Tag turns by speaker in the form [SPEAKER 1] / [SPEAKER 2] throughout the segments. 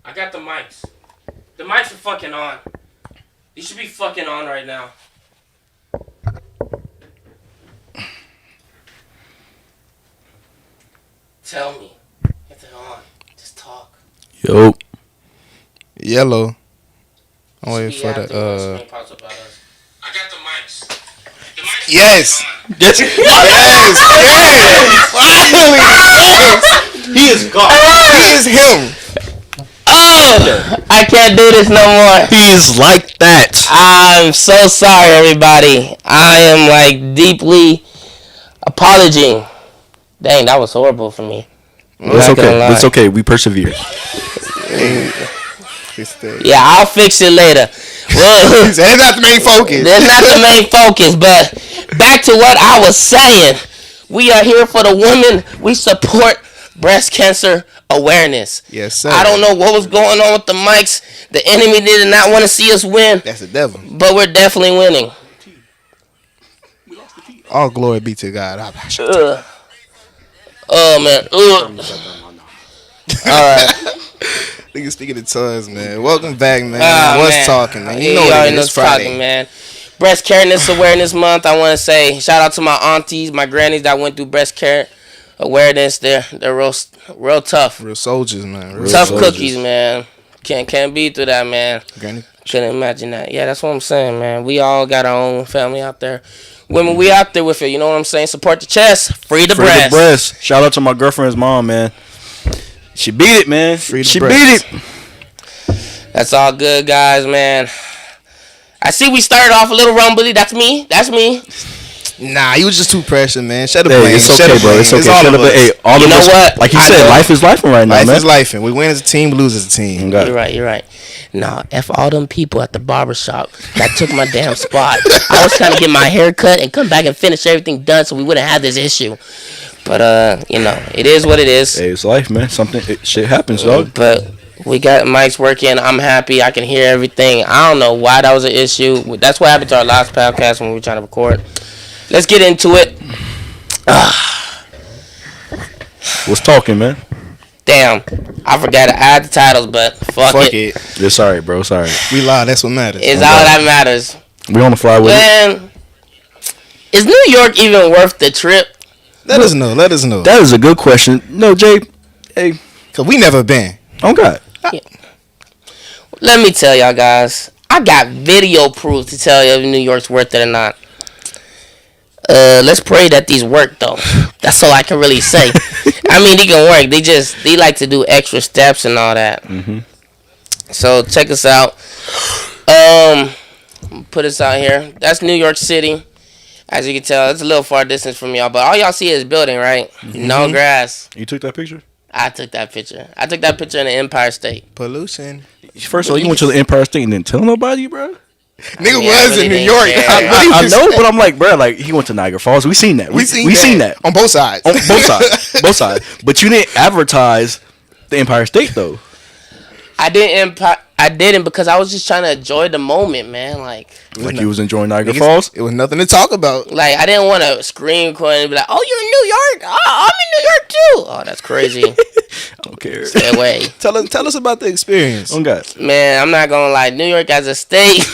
[SPEAKER 1] I got the mics. The mics are fucking on. These should be fucking on right now. Tell me. Get the hell on. Just talk.
[SPEAKER 2] Yo.
[SPEAKER 3] Yellow. I'm waiting for the
[SPEAKER 1] I got the mics. The mics
[SPEAKER 3] Yes.
[SPEAKER 2] Yes.
[SPEAKER 3] Yes. Finally. Yes.
[SPEAKER 2] He is God.
[SPEAKER 3] He is him.
[SPEAKER 1] Oh! I can't do this no more.
[SPEAKER 2] He is like that.
[SPEAKER 1] I'm so sorry, everybody. I am like deeply apologizing. Dang, that was horrible for me.
[SPEAKER 2] It's okay. It's okay. We persevere.
[SPEAKER 1] Yeah, I'll fix it later. Well,
[SPEAKER 3] that's not the main focus.
[SPEAKER 1] That's not the main focus. But back to what I was saying. We are here for the women. We support breast cancer awareness.
[SPEAKER 3] Yes, sir.
[SPEAKER 1] I don't know what was going on with the mics. The enemy did not want to see us win.
[SPEAKER 3] That's the devil.
[SPEAKER 1] But we're definitely winning.
[SPEAKER 3] All glory be to God.
[SPEAKER 1] Oh, man. All right.
[SPEAKER 3] Nigga speaking in tongues, man. Welcome back, man. What's talking, man? You know what it is. Friday,
[SPEAKER 1] talking, man. Breast Careness Awareness Month. I want to say shout out to my aunties, my grannies that went through breast care awareness. They're real tough.
[SPEAKER 3] Real soldiers, man. Real
[SPEAKER 1] tough
[SPEAKER 3] soldiers.
[SPEAKER 1] cookies, man. Can't be through that, man.
[SPEAKER 3] Granny.
[SPEAKER 1] Couldn't imagine that. Yeah, that's what I'm saying, man. We all got our own family out there. Women, we out there with it. You know what I'm saying? Support the chest. Free the breast.
[SPEAKER 2] Shout out to my girlfriend's mom, man. She beat it, man. She beat it.
[SPEAKER 1] That's all good, guys, man. I see we started off a little rumbly. That's me.
[SPEAKER 3] Nah, you was just too pressure, man. Shut up,
[SPEAKER 2] It's okay, bro. It's okay.
[SPEAKER 3] All of us.
[SPEAKER 2] Hey, all
[SPEAKER 1] you
[SPEAKER 2] of
[SPEAKER 1] know
[SPEAKER 2] us,
[SPEAKER 1] what?
[SPEAKER 2] like he said, life is life right now, man.
[SPEAKER 3] Life is life. We win as a team, we lose as a team.
[SPEAKER 1] You're right. Nah, F all them people at the barbershop that took my damn spot. I was trying to get my hair cut and come back and finish everything done so we wouldn't have this issue. But, it is what it is.
[SPEAKER 2] Hey, it's life, man. Shit happens, dog.
[SPEAKER 1] But we got mics working. I'm happy. I can hear everything. I don't know why that was an issue. That's what happened to our last podcast when we were trying to record. Let's get into it.
[SPEAKER 2] What's talking, man?
[SPEAKER 1] Damn. I forgot to add the titles, but fuck it.
[SPEAKER 2] It's alright, bro. Sorry.
[SPEAKER 3] We lie. That's what matters.
[SPEAKER 1] It's all that matters.
[SPEAKER 2] We on the fly with it.
[SPEAKER 1] Man, is New York even worth the trip?
[SPEAKER 3] Let us know.
[SPEAKER 2] That is a good question. No, Jay. Hey.
[SPEAKER 3] Because we never been.
[SPEAKER 2] Oh, God.
[SPEAKER 1] Yeah. Let me tell y'all, guys. I got video proof to tell you if New York's worth it or not. Let's pray that these work, though. That's all I can really say. I mean, they can work. They like to do extra steps and all that.
[SPEAKER 2] Mm-hmm.
[SPEAKER 1] So, check us out. Put us out here. That's New York City. As you can tell, it's a little far distance from y'all. But all y'all see is building, right? Mm-hmm. No grass.
[SPEAKER 2] You took that picture?
[SPEAKER 1] I took that picture. I took that picture in the Empire State.
[SPEAKER 3] Pollution.
[SPEAKER 2] First of all, you went to the Empire State and didn't tell nobody, bro?
[SPEAKER 3] Nigga was in New York.
[SPEAKER 2] I know, but I'm like, bro, like, he went to Niagara Falls. We seen that. We seen that.
[SPEAKER 3] On both sides.
[SPEAKER 2] Both sides. But you didn't advertise the Empire State, though.
[SPEAKER 1] I didn't because I was just trying to enjoy the moment, man. Like
[SPEAKER 2] you was enjoying Niagara Falls?
[SPEAKER 3] It was nothing to talk about.
[SPEAKER 1] Like, I didn't want to scream and be like, oh, you're in New York? Oh, I'm in New York, too. Oh, that's crazy.
[SPEAKER 2] I don't care.
[SPEAKER 1] Stay away.
[SPEAKER 3] Tell us about the experience.
[SPEAKER 2] Oh, God.
[SPEAKER 1] Man, I'm not going to lie. New York as a state...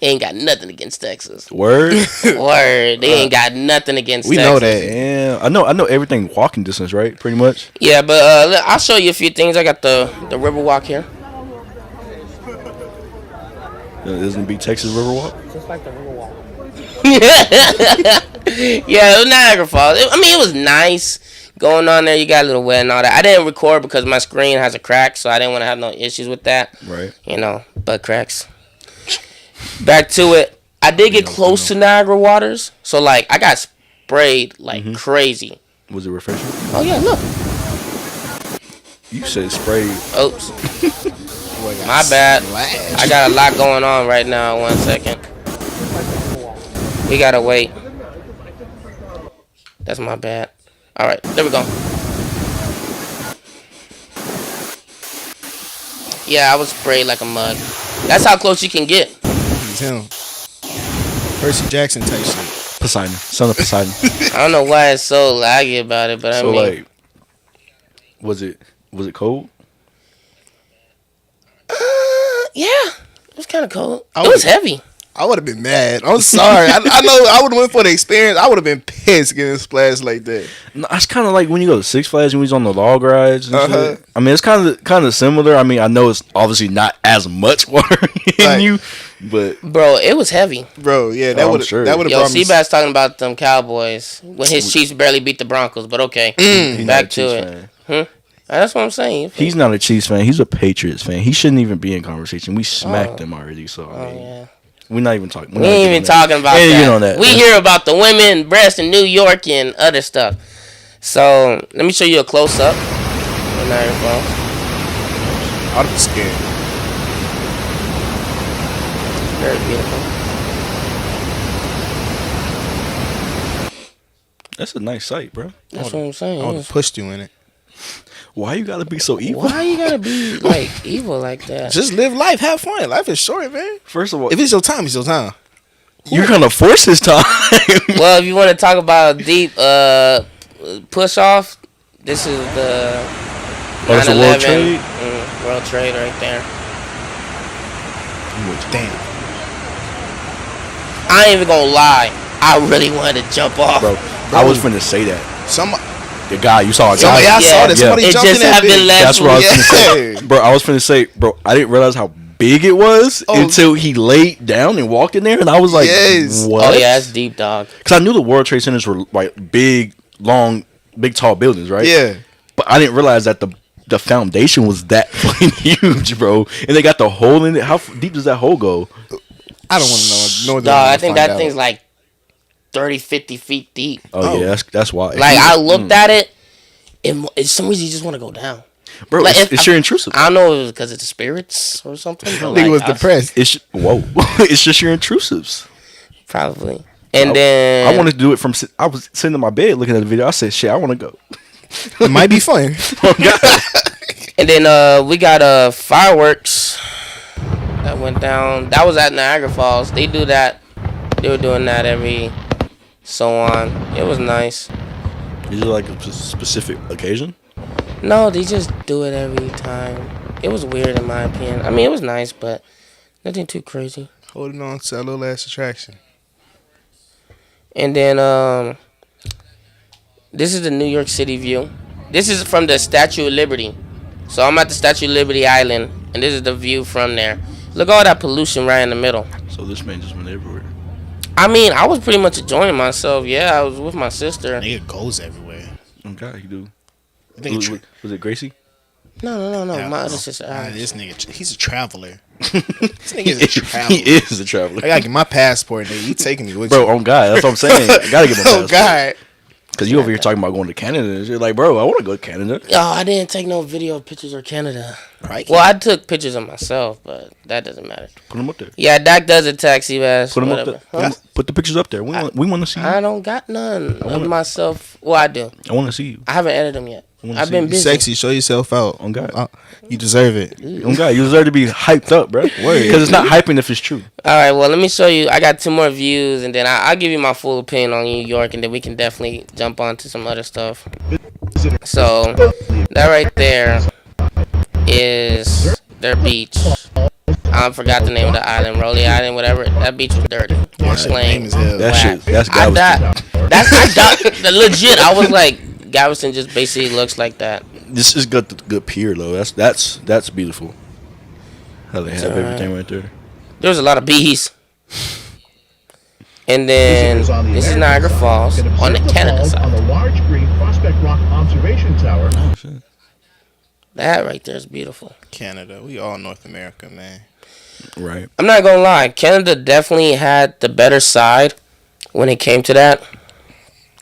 [SPEAKER 1] ain't got nothing against Texas.
[SPEAKER 2] Word?
[SPEAKER 1] Word. They ain't got nothing against Texas.
[SPEAKER 3] We know that.
[SPEAKER 2] Yeah. I know everything walking distance, right? Pretty much.
[SPEAKER 1] Yeah, but I'll show you a few things. I got the Riverwalk here.
[SPEAKER 2] Isn't it be Texas Riverwalk?
[SPEAKER 1] Just like the Riverwalk. Yeah, it was Niagara Falls. It was nice going on there. You got a little wet and all that. I didn't record because my screen has a crack, so I didn't want to have no issues with that.
[SPEAKER 2] Right.
[SPEAKER 1] Butt cracks. Back to it. I did get close to Niagara waters, so like I got sprayed like crazy.
[SPEAKER 2] Was it refreshing?
[SPEAKER 1] Oh yeah, look.
[SPEAKER 2] You said sprayed.
[SPEAKER 1] Oops. My bad. I got a lot going on right now. 1 second. We gotta wait. That's my bad. All right, there we go. Yeah, I was sprayed like a mug. That's how close you can get.
[SPEAKER 3] He's him. Percy Jackson type shit.
[SPEAKER 2] Poseidon. Son of Poseidon.
[SPEAKER 1] I don't know why it's so laggy about it, but
[SPEAKER 2] so, like, was it cold?
[SPEAKER 1] Yeah, it was kind of cold. It was heavy.
[SPEAKER 3] I would have been mad. I'm sorry. I know I would have went for the experience. I would have been pissed getting splashed like that.
[SPEAKER 2] No, it's kind of like when you go to Six Flags and we was on the log rides and shit. I mean, it's kind of similar. I mean, I know it's obviously not as much water in you, but
[SPEAKER 1] bro, it was heavy.
[SPEAKER 3] Bro, yeah, that would have brought me.
[SPEAKER 1] Seabass talking about them Cowboys when his Chiefs barely beat the Broncos, but okay, back to it. That's what I'm saying.
[SPEAKER 2] He's not a Chiefs fan. He's a Patriots fan. He shouldn't even be in conversation. We smacked them already, so I mean.
[SPEAKER 1] Yeah.
[SPEAKER 2] We're not even talking.
[SPEAKER 1] We ain't even talking about that.
[SPEAKER 2] You know that.
[SPEAKER 1] We hear about the women, breasts in New York and other stuff. So let me show you a close up of Niagara Falls.
[SPEAKER 3] I'd be scared.
[SPEAKER 1] Very beautiful.
[SPEAKER 2] That's a nice sight, bro.
[SPEAKER 1] That's what I'm saying.
[SPEAKER 3] I would have pushed you in it.
[SPEAKER 2] Why you gotta be so evil?
[SPEAKER 1] Why you gotta be like evil like that?
[SPEAKER 3] Just live life, have fun. Life is short, man.
[SPEAKER 2] First of all,
[SPEAKER 3] if it's your time, it's your time.
[SPEAKER 2] You're gonna force his time.
[SPEAKER 1] Well, if you want to talk about deep push off, this is the 9/11
[SPEAKER 2] World Trade.
[SPEAKER 1] World Trade right there.
[SPEAKER 3] Damn.
[SPEAKER 1] I ain't even gonna lie. I really wanted to jump off,
[SPEAKER 2] bro. I was finna say that. The guy, you saw a guy.
[SPEAKER 3] I saw that. Somebody
[SPEAKER 1] it
[SPEAKER 3] jumped
[SPEAKER 1] just
[SPEAKER 3] in that
[SPEAKER 1] happened last
[SPEAKER 2] That's what I was finna say. Bro, I was finna say, bro, I didn't realize how big it was until he laid down and walked in there, and I was like, what?
[SPEAKER 1] Oh, yeah, it's deep, dog.
[SPEAKER 2] Because I knew the World Trade Centers were like big, long, big, tall buildings, right?
[SPEAKER 3] Yeah.
[SPEAKER 2] But I didn't realize that the foundation was that fucking huge, bro. And they got the hole in it. How deep does that hole go?
[SPEAKER 3] I don't want to know.
[SPEAKER 1] Dog, I think that thing's like 30, 50 feet deep.
[SPEAKER 2] Oh, yeah, that's why.
[SPEAKER 1] Like, I looked at it, and for some reason you just want to go down.
[SPEAKER 2] Bro,
[SPEAKER 1] like,
[SPEAKER 2] it's your intrusive.
[SPEAKER 1] I don't know if it was because it's spirits or something.
[SPEAKER 3] I think it was depressed.
[SPEAKER 2] Whoa. It's just your intrusives.
[SPEAKER 1] Probably. And then
[SPEAKER 2] I wanted to do it from. I was sitting in my bed looking at the video. I said, shit, I want to go.
[SPEAKER 3] It might be fun.
[SPEAKER 2] Oh, God.
[SPEAKER 1] And then we got fireworks that went down. That was at Niagara Falls. They do that. They were doing that every so on. It was nice.
[SPEAKER 2] Is it like a specific occasion?
[SPEAKER 1] No, they just do it every time. It was weird in my opinion. I mean, it was nice, but nothing too crazy.
[SPEAKER 3] Holding on to a little ass attraction.
[SPEAKER 1] And then this is the New York City view. This is from the Statue of Liberty. So I'm at the Statue of Liberty Island, and this is the view from there. Look at all that pollution right in the middle.
[SPEAKER 2] So this man just went everywhere.
[SPEAKER 1] I mean, I was pretty much enjoying myself. Yeah, I was with my sister.
[SPEAKER 3] Nigga goes everywhere.
[SPEAKER 2] Okay, you do.
[SPEAKER 3] I think
[SPEAKER 2] was it Gracie?
[SPEAKER 1] No. My other sister.
[SPEAKER 3] This nigga, he's a traveler. This nigga is a traveler.
[SPEAKER 2] He is a traveler.
[SPEAKER 3] I gotta get my passport, nigga. You taking me with
[SPEAKER 2] bro,
[SPEAKER 3] you.
[SPEAKER 2] on God. That's what I'm saying. I gotta get my passport.
[SPEAKER 3] Oh, God.
[SPEAKER 2] Because you over here talking about going to Canada. You're like, bro, I want to go to Canada.
[SPEAKER 1] Oh, I didn't take no video pictures of Canada.
[SPEAKER 3] Right.
[SPEAKER 1] Well, I took pictures of myself, but that doesn't matter.
[SPEAKER 2] Put them up there.
[SPEAKER 1] Yeah, Dak does a taxi ass.
[SPEAKER 2] Put them up there. Huh? Put the pictures up there. We want to see you.
[SPEAKER 1] I don't got none of myself. Well, I do.
[SPEAKER 2] I want to see you.
[SPEAKER 1] I haven't edited them yet. I've been busy.
[SPEAKER 3] Sexy. Show yourself out.
[SPEAKER 2] On God.
[SPEAKER 3] You deserve it.
[SPEAKER 2] On God. You deserve to be hyped up, bro. Because it's not hyping if it's true.
[SPEAKER 1] All right, well, let me show you. I got 2 more views, and then I'll give you my full opinion on New York, and then we can definitely jump on to some other stuff. So, that right there is their beach. I forgot the name of the island, Rolly Island, whatever. That beach was dirty.
[SPEAKER 3] That's
[SPEAKER 1] Legit, I was like, Galveston just basically looks like that.
[SPEAKER 2] This is good pier though. That's beautiful. How they have everything right there.
[SPEAKER 1] There's a lot of bees. And then this is Niagara Falls on the Canada side.
[SPEAKER 4] On the large green Prospect Rock observation tower.
[SPEAKER 2] Oh shit.
[SPEAKER 1] That right there is beautiful.
[SPEAKER 3] Canada, we all North America, man.
[SPEAKER 2] Right.
[SPEAKER 1] I'm not gonna lie, Canada definitely had the better side when it came to that.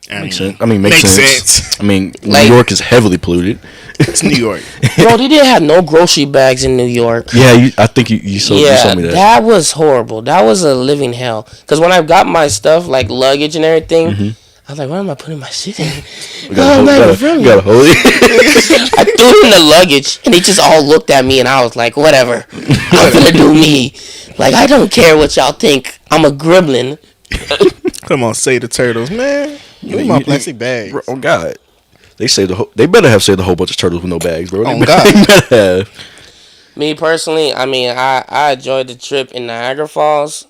[SPEAKER 2] Makes sense. I mean, makes sense. I mean,
[SPEAKER 1] like,
[SPEAKER 2] New York is heavily polluted.
[SPEAKER 3] It's New York.
[SPEAKER 1] Bro, they didn't have no grocery bags in New York.
[SPEAKER 2] Yeah, I think you told me that.
[SPEAKER 1] That was horrible. That was a living hell. Because when I got my stuff, like luggage and everything, I was like, where am I putting my shit in?
[SPEAKER 2] You gotta hold it.
[SPEAKER 1] I threw it in the luggage, and they just all looked at me, and I was like, whatever. I'm gonna do me. Like, I don't care what y'all think. I'm a gremlin.
[SPEAKER 3] Come on, say the turtles, man. Give me my plastic bags.
[SPEAKER 2] Bro, oh God, they better have saved a whole bunch of turtles with no bags, bro.
[SPEAKER 3] Oh God,
[SPEAKER 2] they better have.
[SPEAKER 1] Me personally, I mean, I enjoyed the trip in Niagara Falls.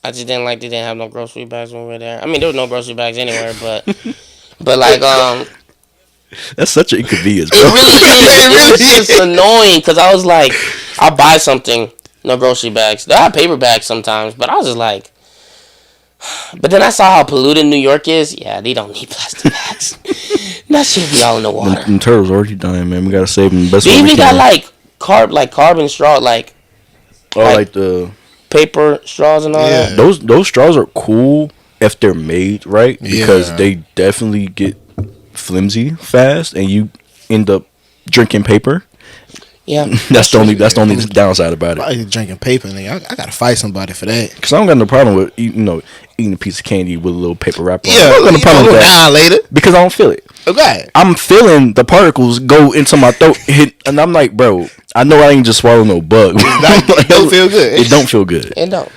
[SPEAKER 1] I just didn't like they didn't have no grocery bags when we were there. I mean, there was no grocery bags anywhere, but like
[SPEAKER 2] That's such an inconvenience, bro.
[SPEAKER 1] it really is. It was just annoying because I was like, I'll buy something, no grocery bags. They have paper bags sometimes, but I was just like, but then I saw how polluted New York is. Yeah, they don't need plastic bags. That shit be all in the water.
[SPEAKER 2] Them turtles already dying, man. We gotta save them. Best
[SPEAKER 1] They
[SPEAKER 2] way we
[SPEAKER 1] even got
[SPEAKER 2] can.
[SPEAKER 1] like carbon straw, like
[SPEAKER 2] like the
[SPEAKER 1] paper straws and all
[SPEAKER 3] Yeah.
[SPEAKER 1] that.
[SPEAKER 2] those straws are cool if they're made right because
[SPEAKER 3] Yeah.
[SPEAKER 2] they definitely get flimsy fast and you end up drinking paper.
[SPEAKER 1] Yeah,
[SPEAKER 2] That's the only downside about
[SPEAKER 3] Why
[SPEAKER 2] it.
[SPEAKER 3] you drinking paper, nigga? I gotta fight somebody for that.
[SPEAKER 2] Because I don't got no problem with eating a piece of candy with a little paper wrapper.
[SPEAKER 3] Yeah,
[SPEAKER 2] I don't got no problem with that
[SPEAKER 3] later.
[SPEAKER 2] because I don't feel it.
[SPEAKER 3] Okay.
[SPEAKER 2] I'm feeling the particles go into my throat, and I'm like, bro, I know I ain't just swallow no bug.
[SPEAKER 3] It don't feel good.
[SPEAKER 2] It don't feel good.
[SPEAKER 1] it don't.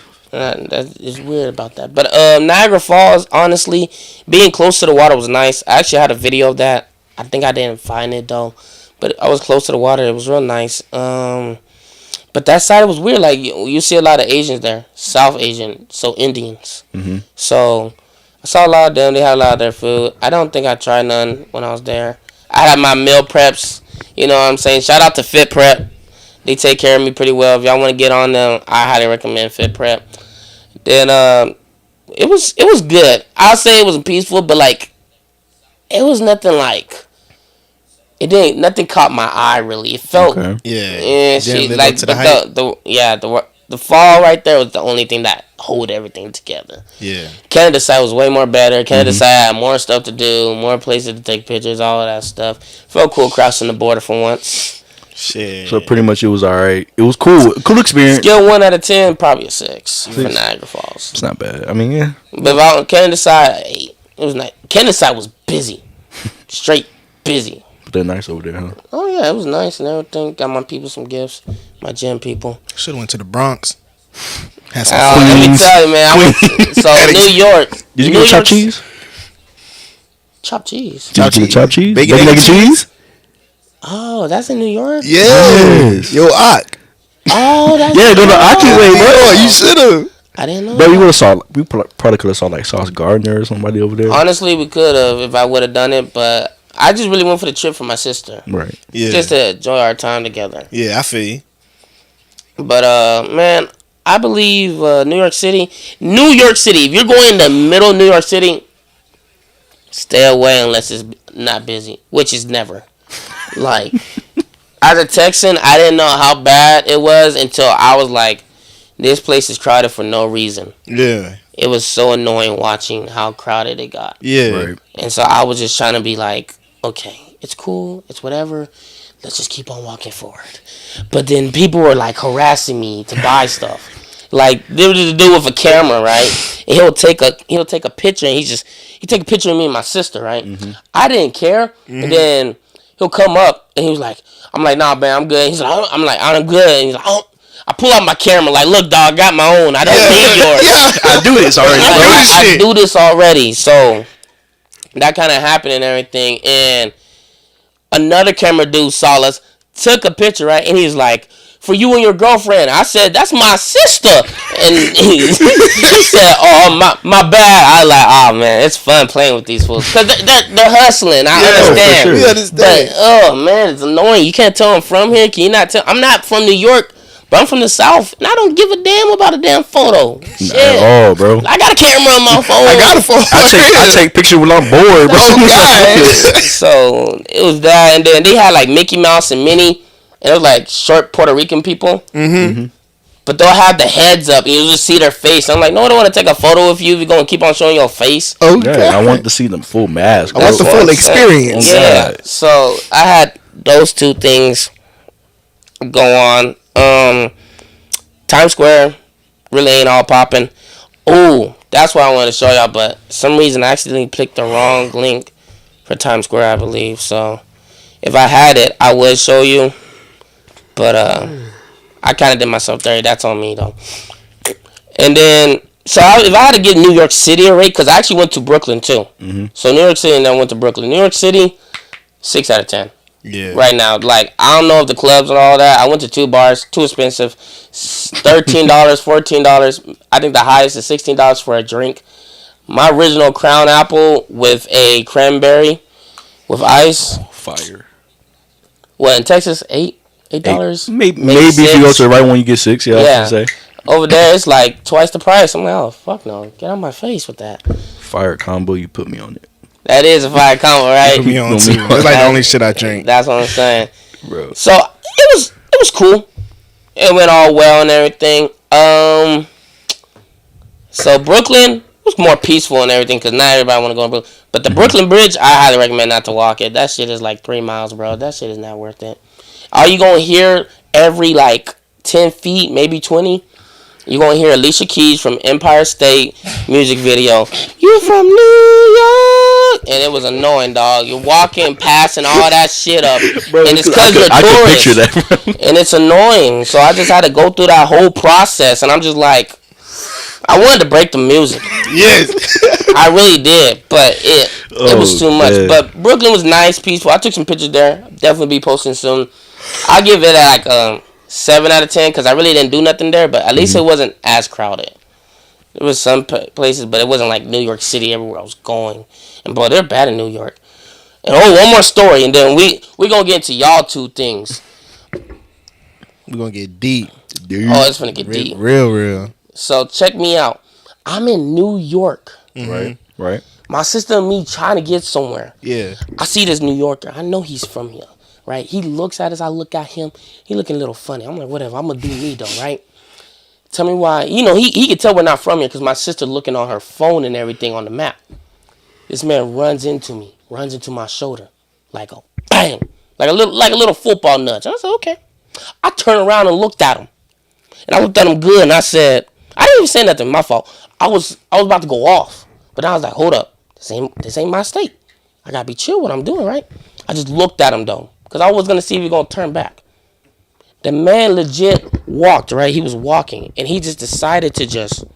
[SPEAKER 1] It's weird about that. But Niagara Falls, honestly, being close to the water was nice. I actually had a video of that. I think I didn't find it though, but I was close to the water. It was real nice. But that side was weird. Like you see a lot of Asians there, South Asian, so Indians.
[SPEAKER 2] Mm-hmm.
[SPEAKER 1] So I saw a lot of them. They had a lot of their food. I don't think I tried none when I was there. I had my meal preps. You know what I'm saying? Shout out to Fit Prep. They take care of me pretty well. If y'all want to get on them, I highly recommend Fit Prep. Then it was good. I'll say it was peaceful, but like it was nothing like nothing caught my eye really. It felt
[SPEAKER 2] Okay.
[SPEAKER 3] Yeah.
[SPEAKER 1] shit,
[SPEAKER 3] live
[SPEAKER 1] like
[SPEAKER 3] up to the
[SPEAKER 1] but
[SPEAKER 3] hype.
[SPEAKER 1] the fall right there was the only thing that hold everything together.
[SPEAKER 3] Yeah.
[SPEAKER 1] Canada side was way more better. Canada side had more stuff to do, more places to take pictures, all of that stuff. Felt cool crossing the border for once.
[SPEAKER 3] Shit.
[SPEAKER 2] So pretty much it was alright. It was cool. Cool experience.
[SPEAKER 1] Scale 1 out of 10, probably a 6 for Niagara Falls.
[SPEAKER 2] It's not bad. I mean, yeah.
[SPEAKER 1] But if I on Canada side, 8. It was nice. Canada side was busy, straight busy.
[SPEAKER 2] But they're nice over there, huh?
[SPEAKER 1] Oh yeah, it was nice and everything. Got my people some gifts, my gym people.
[SPEAKER 3] Should have went to the Bronx. Had some
[SPEAKER 1] Let me
[SPEAKER 2] Queens.
[SPEAKER 1] tell you, man. New York.
[SPEAKER 2] Did you
[SPEAKER 1] New
[SPEAKER 2] get chopped
[SPEAKER 1] York-
[SPEAKER 2] cheese?
[SPEAKER 1] Chopped cheese.
[SPEAKER 2] Did you get chopped cheese?
[SPEAKER 3] Bacon,
[SPEAKER 2] Bacon, egg, and cheese?
[SPEAKER 1] Oh, that's in New York.
[SPEAKER 3] Yes. Yo, Ock.
[SPEAKER 1] Oh, that's
[SPEAKER 2] Yeah, go to Aki way, bro.
[SPEAKER 3] Oh, you should have.
[SPEAKER 1] I didn't know.
[SPEAKER 2] Bro,
[SPEAKER 1] that.
[SPEAKER 2] we would have saw. We probably could have saw like Sauce Gardner or somebody over there.
[SPEAKER 1] Honestly, we could have if I would have done it, but I just really went for the trip for my sister,
[SPEAKER 2] Right.
[SPEAKER 3] Yeah.
[SPEAKER 1] just to enjoy our time together.
[SPEAKER 3] Yeah, I feel you.
[SPEAKER 1] But man, I believe New York City. If you're going to middle New York City, stay away unless it's not busy, which is never. Like, as a Texan, I didn't know how bad it was until I was like, this place is crowded for no reason.
[SPEAKER 3] Yeah.
[SPEAKER 1] It was so annoying watching how crowded it got.
[SPEAKER 3] Yeah.
[SPEAKER 2] Right.
[SPEAKER 1] And so I was just trying to be like, okay, it's cool, it's whatever. Let's just keep on walking forward. But then people were like harassing me to buy stuff. Like there was a dude with a camera, right? And he'll take a picture and he take a picture of me and my sister, right?
[SPEAKER 2] Mm-hmm.
[SPEAKER 1] I didn't care. And then he'll come up and he was like, I'm like, nah, man, I'm good. He's like, I'm like, I'm good. And he's like, oh. I pull out my camera, like, look, dog, I got my own. I don't need yours.
[SPEAKER 2] I do this already, bro.
[SPEAKER 1] I do this already. So that kind of happened and everything. And another camera dude saw us, took a picture, right? And he's like, for you and your girlfriend. I said, that's my sister. And he said, oh, my bad. I was like, oh, man, it's fun playing with these fools. Because they're hustling. I understand.
[SPEAKER 2] for sure.
[SPEAKER 3] We understand.
[SPEAKER 1] But, oh, man, it's annoying. You can't tell I'm from here. Can you not tell? I'm not from New York, but I'm from the South. And I don't give a damn about a damn photo. Shit.
[SPEAKER 2] At all, bro.
[SPEAKER 1] I got a camera on my phone.
[SPEAKER 3] I got a phone.
[SPEAKER 2] I take pictures when I'm bored, bro.
[SPEAKER 3] Oh, God.
[SPEAKER 1] So it was that, and then they had like Mickey Mouse and Minnie, and it was like short Puerto Rican people.
[SPEAKER 3] Mm-hmm.
[SPEAKER 1] But they'll have the heads up, and you just see their face. I'm like, no, I don't want to take a photo of you. We're gonna keep on showing your face.
[SPEAKER 3] Okay.
[SPEAKER 2] Yeah, I want to see them full mask.
[SPEAKER 3] I want the
[SPEAKER 2] bro.
[SPEAKER 3] full experience.
[SPEAKER 1] Yeah.
[SPEAKER 2] God.
[SPEAKER 1] So I had those two things go on. Times Square really ain't all popping. Oh, that's what I wanted to show y'all, but for some reason I accidentally clicked the wrong link for Times Square, I believe. So if I had it, I would show you. But I kind of did myself dirty. That's on me, though. And then, so if I had to give New York City a rate, because I actually went to Brooklyn, too.
[SPEAKER 2] Mm-hmm.
[SPEAKER 1] So New York City, and then I went to Brooklyn. New York City, 6 out of 10.
[SPEAKER 3] Yeah.
[SPEAKER 1] Right now, like I don't know if the clubs and all that. I went to 2 bars, too expensive. $13, $14. I think the highest is $16 for a drink. My original Crown Apple with a cranberry with ice.
[SPEAKER 2] Fire.
[SPEAKER 1] What in Texas? $8.
[SPEAKER 2] Maybe if you go to the right one, you get 6. Yeah, I was gonna say.
[SPEAKER 1] Over there, it's like twice the price. I'm like, oh fuck no, get out of my face with that.
[SPEAKER 2] Fire combo, you put me on it.
[SPEAKER 1] That is a fire combo, right?
[SPEAKER 3] Put me on too. That's like the only shit I drink.
[SPEAKER 1] That's what I'm saying,
[SPEAKER 2] Bro.
[SPEAKER 1] So it was cool. It went all well and everything. So Brooklyn was more peaceful and everything because not everybody want to go to Brooklyn. But the Brooklyn Bridge, I highly recommend not to walk it. That shit is like 3 miles, bro. That shit is not worth it. All you gonna hear every like 10 feet, maybe 20. You're going to hear Alicia Keys from Empire State music video. You from New York. And it was annoying, dog. You're walking, passing all that shit up.
[SPEAKER 2] Bro,
[SPEAKER 1] and it's because you're
[SPEAKER 2] I could picture
[SPEAKER 1] tourists.
[SPEAKER 2] that, bro.
[SPEAKER 1] And it's annoying. So I just had to go through that whole process. And I'm just like, I wanted to break the music.
[SPEAKER 3] Yes.
[SPEAKER 1] I really did. But it was too much.
[SPEAKER 2] Man.
[SPEAKER 1] But Brooklyn was nice, peaceful. I took some pictures there. Definitely be posting soon. I'll give it like 7 out of 10 because I really didn't do nothing there, but at least it wasn't as crowded. There was some places, but it wasn't like New York City everywhere I was going. And boy, they're bad in New York. And one more story, and then we gonna get into y'all two things.
[SPEAKER 3] We're gonna get deep.
[SPEAKER 1] Oh, it's gonna get deep.
[SPEAKER 3] Real.
[SPEAKER 1] So check me out. I'm in New York.
[SPEAKER 2] Right.
[SPEAKER 1] My sister and me trying to get somewhere.
[SPEAKER 3] Yeah.
[SPEAKER 1] I see this New Yorker. I know he's from here. Right, he looks at us. I look at him. He looking a little funny. I'm like, whatever. I'm gonna do me though, right? Tell me why. You know, he can tell we're not from here because my sister looking on her phone and everything on the map. This man runs into me, runs into my shoulder, like a bang, like a little football nudge. I said, okay. I turned around and looked at him, and I looked at him good, and I said, I didn't even say nothing. My fault. I was about to go off, but I was like, hold up, this ain't my state. I gotta be chill what I'm doing, right? I just looked at him though. Because I was going to see if he was going to turn back. The man legit walked, right? He was walking. And he just decided to just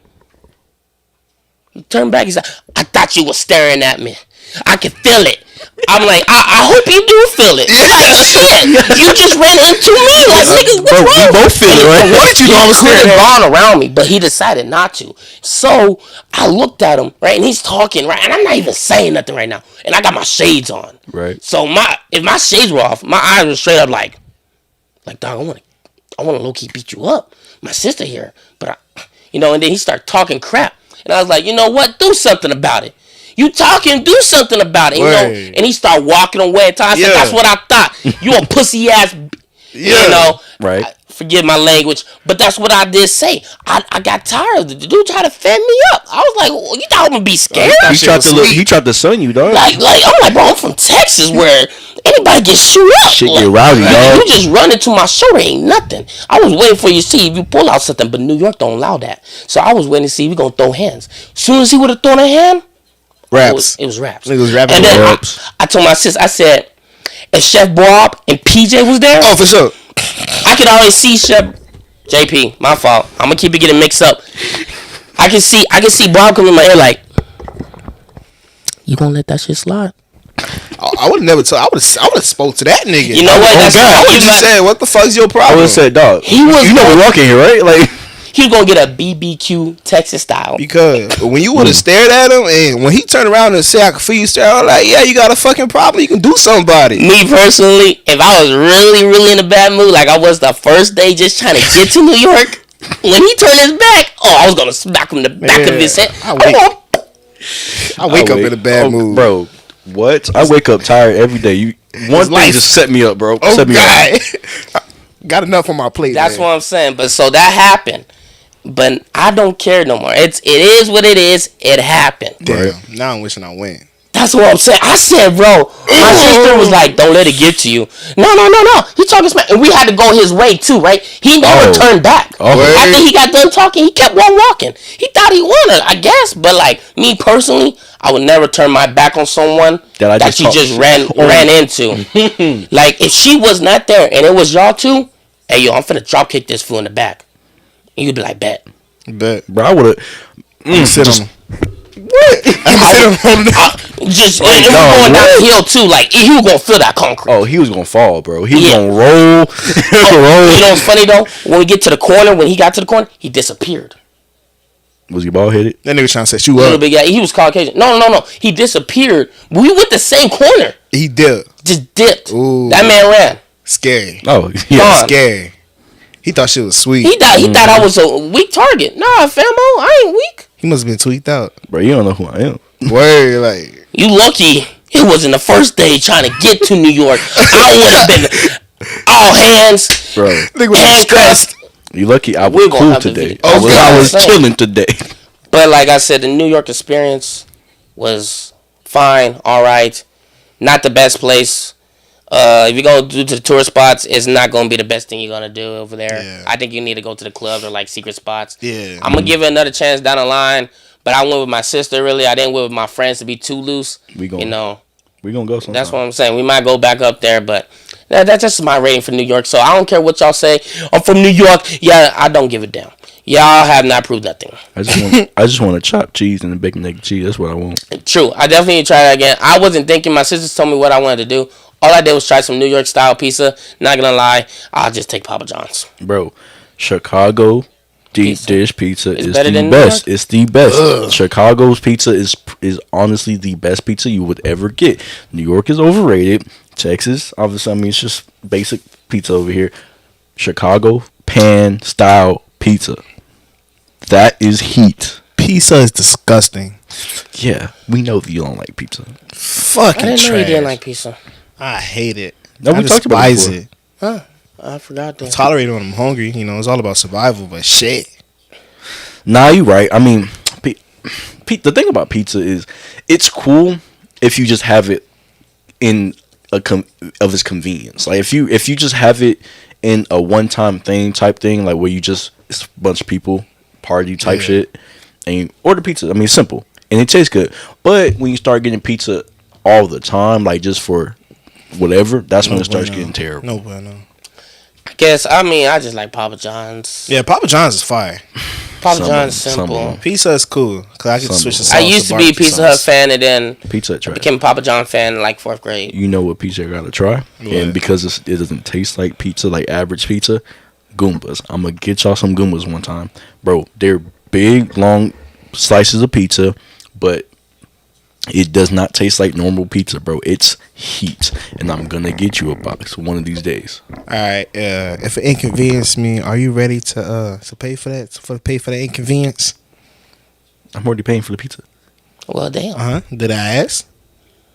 [SPEAKER 1] turn back. He said, I thought you were staring at me. I can feel it. I'm like, I hope you do feel it. Like, shit, you just ran into me. Like, niggas, what's wrong?
[SPEAKER 2] We both feel it, right?
[SPEAKER 1] What you know? He could have gone around me, but he decided not to. So I looked at him, right, and he's talking, right, and I'm not even saying nothing right now, and I got my shades on,
[SPEAKER 2] right.
[SPEAKER 1] So if my shades were off, my eyes were straight up like, dog, I want to low key beat you up. My sister here, but and then he started talking crap, and I was like, you know what? Do something about it. You talking, do something about it, you know. And he started walking away at times. Yeah. That's what I thought. You a pussy ass, you know.
[SPEAKER 2] Right.
[SPEAKER 1] Forgive my language, but that's what I did say. I got tired. The dude tried to fend me up. I was like, well, you thought I'm gonna be scared?
[SPEAKER 2] He tried to sun you, dog.
[SPEAKER 1] Like I'm like, bro, I'm from Texas where anybody gets shoot up.
[SPEAKER 2] Shit get rowdy, dog.
[SPEAKER 1] You just run into my shoulder, ain't nothing. I was waiting for you to see if you pull out something, but New York don't allow that. So I was waiting to see if we gonna throw hands. Soon as he would have thrown a hand,
[SPEAKER 3] raps.
[SPEAKER 1] It was raps.
[SPEAKER 3] It was rapping.
[SPEAKER 1] And then I told my sis, I said, if Chef Bob and PJ was there,
[SPEAKER 3] oh for sure,
[SPEAKER 1] I could already see Chef JP. My fault. I'm gonna keep it getting mixed up. I can see Bob coming in my ear like, you gonna let that shit slide?
[SPEAKER 3] I would have never told. I would have spoke to that nigga.
[SPEAKER 1] You know what?
[SPEAKER 3] I would have just said, "What the fuck's your problem?"
[SPEAKER 2] I would have said, "Dog, you know we're walking here, right?" Like
[SPEAKER 1] he was gonna get a BBQ Texas style.
[SPEAKER 3] Because when you would have stared at him, and when he turned around and said, "I can feel you stare," I'm like, "Yeah, you got a fucking problem. You can do something about it."
[SPEAKER 1] Me personally, if I was really, really in a bad mood, like I was the first day just trying to get to New York, when he turned his back, I was gonna smack him in the back of his head.
[SPEAKER 3] I wake up in a bad mood,
[SPEAKER 2] bro. What? I wake up tired every day. One thing just set me up, bro.
[SPEAKER 3] Oh,
[SPEAKER 2] set me
[SPEAKER 3] up. Got enough on my plate.
[SPEAKER 1] That's
[SPEAKER 3] man.
[SPEAKER 1] what I'm saying. But so that happened. But I don't care no more. It is what it is. It happened.
[SPEAKER 3] Damn. Right. Now I'm wishing I went.
[SPEAKER 1] That's what I'm saying. I said, bro, my sister was like, don't let it get to you. No. He talking smack. And we had to go his way too, right? He never turned back. After he got done talking, he kept on walking. He thought he won it, I guess. But like me personally, I would never turn my back on someone that she just ran into. Like if she was not there and it was y'all two, hey yo, I'm finna drop kick this fool in the back. And you'd be like, bet.
[SPEAKER 2] Bro, I would have
[SPEAKER 3] sit on him. What?
[SPEAKER 1] Just it was going down the hill too. Like he was gonna feel that concrete.
[SPEAKER 2] Oh, he was gonna fall, bro. He was gonna roll.
[SPEAKER 1] You know what's funny though? When we get to the corner, when he got to the corner, he disappeared.
[SPEAKER 2] Was he bald headed?
[SPEAKER 3] That nigga trying to set you up.
[SPEAKER 1] Big guy. He was Caucasian. No. He disappeared. We went the same corner.
[SPEAKER 3] He dipped.
[SPEAKER 1] Just dipped.
[SPEAKER 3] Ooh.
[SPEAKER 1] That man ran.
[SPEAKER 3] Scary.
[SPEAKER 2] Oh, yeah.
[SPEAKER 3] Scary. He thought shit was sweet.
[SPEAKER 1] He thought I was a weak target. Nah, famo, I ain't weak.
[SPEAKER 3] He must have been tweaked out.
[SPEAKER 2] Bro, you don't know who I am.
[SPEAKER 3] Word, like.
[SPEAKER 1] You lucky it wasn't the first day trying to get to New York. I would have been all hands,
[SPEAKER 2] Bro.
[SPEAKER 1] handcuffed.
[SPEAKER 2] You lucky I was cool today. I was chilling today.
[SPEAKER 1] But like I said, the New York experience was fine, all right. Not the best place. If you go to the tourist spots, it's not going to be the best thing you're going to do over there. Yeah. I think you need to go to the clubs or like secret spots.
[SPEAKER 3] Yeah.
[SPEAKER 1] I'm going to give it another chance down the line. But I went with my sister, really. I didn't went with my friends to be too loose. We going to go sometime. That's what I'm saying. We might go back up there, but that's just my rating for New York. So I don't care what y'all say. I'm from New York. Yeah, I don't give a damn. Y'all have not proved nothing.
[SPEAKER 2] I just want a chopped cheese and a bacon egg cheese. That's what I want.
[SPEAKER 1] True. I definitely need to try that again. I wasn't thinking. My sisters told me what I wanted to do. All I did was try some New York style pizza. Not gonna lie, I'll just take Papa John's.
[SPEAKER 2] Bro, Chicago deep dish pizza is the best. It's the best.
[SPEAKER 3] Ugh.
[SPEAKER 2] Chicago's pizza is honestly the best pizza you would ever get. New York is overrated. Texas, obviously, I mean, it's just basic pizza over here. Chicago pan style pizza. That is heat.
[SPEAKER 3] Pizza is disgusting.
[SPEAKER 2] Yeah, we know that you don't like pizza.
[SPEAKER 3] Fucking
[SPEAKER 1] I didn't know you
[SPEAKER 3] trash.
[SPEAKER 1] didn't like pizza.
[SPEAKER 3] I hate it.
[SPEAKER 2] No, we talked about it.
[SPEAKER 1] Huh? I forgot that.
[SPEAKER 3] Tolerate it when I'm hungry. You know, it's all about survival. But shit.
[SPEAKER 2] Nah, you right. I mean, the thing about pizza is it's cool if you just have it in of its convenience. Like if you just have it in a one-time type thing, like where you just it's a bunch of people party type shit, and you order pizza. I mean, it's simple and it tastes good. But when you start getting pizza all the time, like just for whatever, that's when it starts getting terrible.
[SPEAKER 3] No bueno.
[SPEAKER 1] I guess I just like Papa John's.
[SPEAKER 3] Yeah, Papa John's is fire.
[SPEAKER 1] Papa John's simple.
[SPEAKER 3] Pizza is cool because I can switch the sauce.
[SPEAKER 1] I used to be a Pizza Hut fan, and then
[SPEAKER 2] Pizza Hut
[SPEAKER 1] became a Papa John fan in like 4th grade.
[SPEAKER 2] You know what pizza I gotta try, and because it doesn't taste like pizza, like average pizza, Goombas. I'm gonna get y'all some Goombas one time, bro. They're big, long slices of pizza, but it does not taste like normal pizza, bro. It's heat, and I'm gonna get you a box one of these days.
[SPEAKER 3] All right. If it inconveniences me, are you ready to pay for that? Pay for the inconvenience?
[SPEAKER 2] I'm already paying for the pizza.
[SPEAKER 1] Well, damn.
[SPEAKER 3] Did I ask